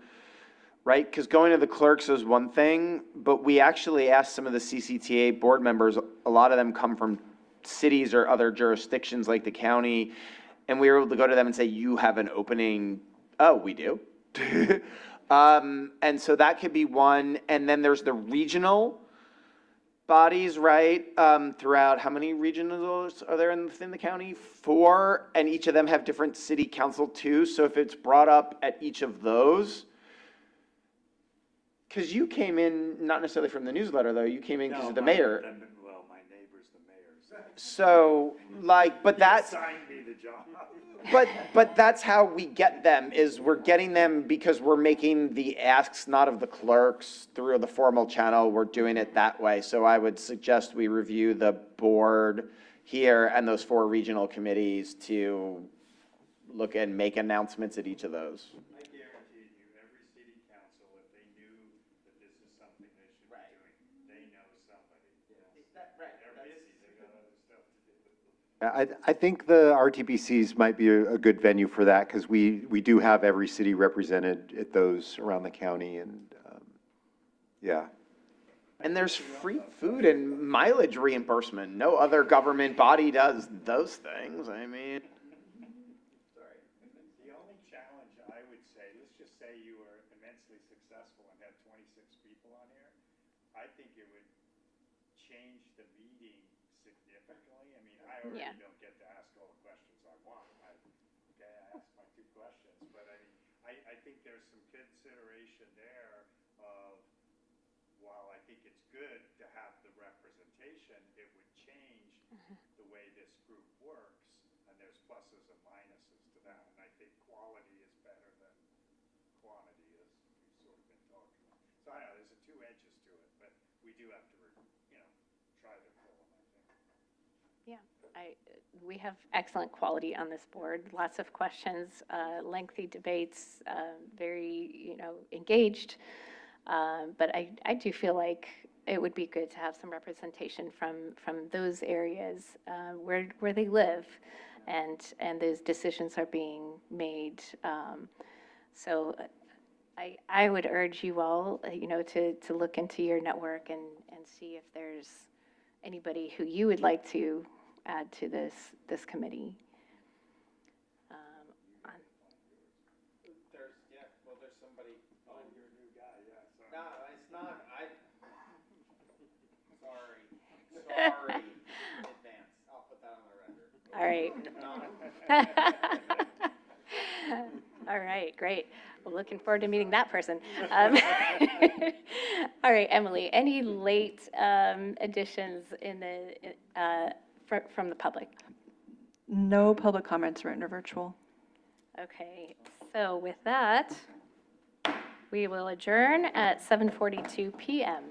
right? Because going to the clerks is one thing, but we actually asked some of the CCTA board members, a lot of them come from cities or other jurisdictions like the county, and we were able to go to them and say, you have an opening. Oh, we do. And so that could be one. And then there's the regional bodies, right? Throughout, how many regionals are there within the county? 4, and each of them have different city council too. So if it's brought up at each of those, because you came in, not necessarily from the newsletter, though, you came in because of the mayor. Well, my neighbor's the mayor. So, but He assigned me the job. But that's how we get them, is we're getting them because we're making the asks not of the clerks through the formal channel. We're doing it that way. So I would suggest we review the board here and those 4 regional committees to look and make announcements at each of those. I guarantee you, every city council, if they knew that this is something they should be doing, they know somebody. They're busy, they got other stuff to do. I think the RTPCs might be a good venue for that, because we do have every city represented at those around the county, and, yeah. And there's free food and mileage reimbursement. No other government body does those things. I mean. The only challenge I would say, let's just say you were immensely successful and had 26 people on here, I think it would change the meeting significantly. I mean, I already don't get to ask all the questions I want. I asked my 2 questions, but I mean, I think there's some consideration there of, while I think it's good to have the representation, it would change the way this group works, and there's pluses and minuses to that. And I think quality is better than quantity, as we've sort of been talking about. So I know there's 2 edges to it, but we do have to, try to fill them, I think. Yeah, we have excellent quality on this board, lots of questions, lengthy debates, very, engaged. But I do feel like it would be good to have some representation from those areas where they live, and those decisions are being made. So I would urge you all, to look into your network and see if there's anybody who you would like to add to this committee. There's somebody. Oh, you're a new guy, yeah. Sorry. No, it's not. Sorry. In advance. I'll put that on the record. All right. All right, great. Well, looking forward to meeting that person. All right, Emily, any late additions from the public? No public comments, written or virtual. Okay, so with that, we will adjourn at 7:42 p.m.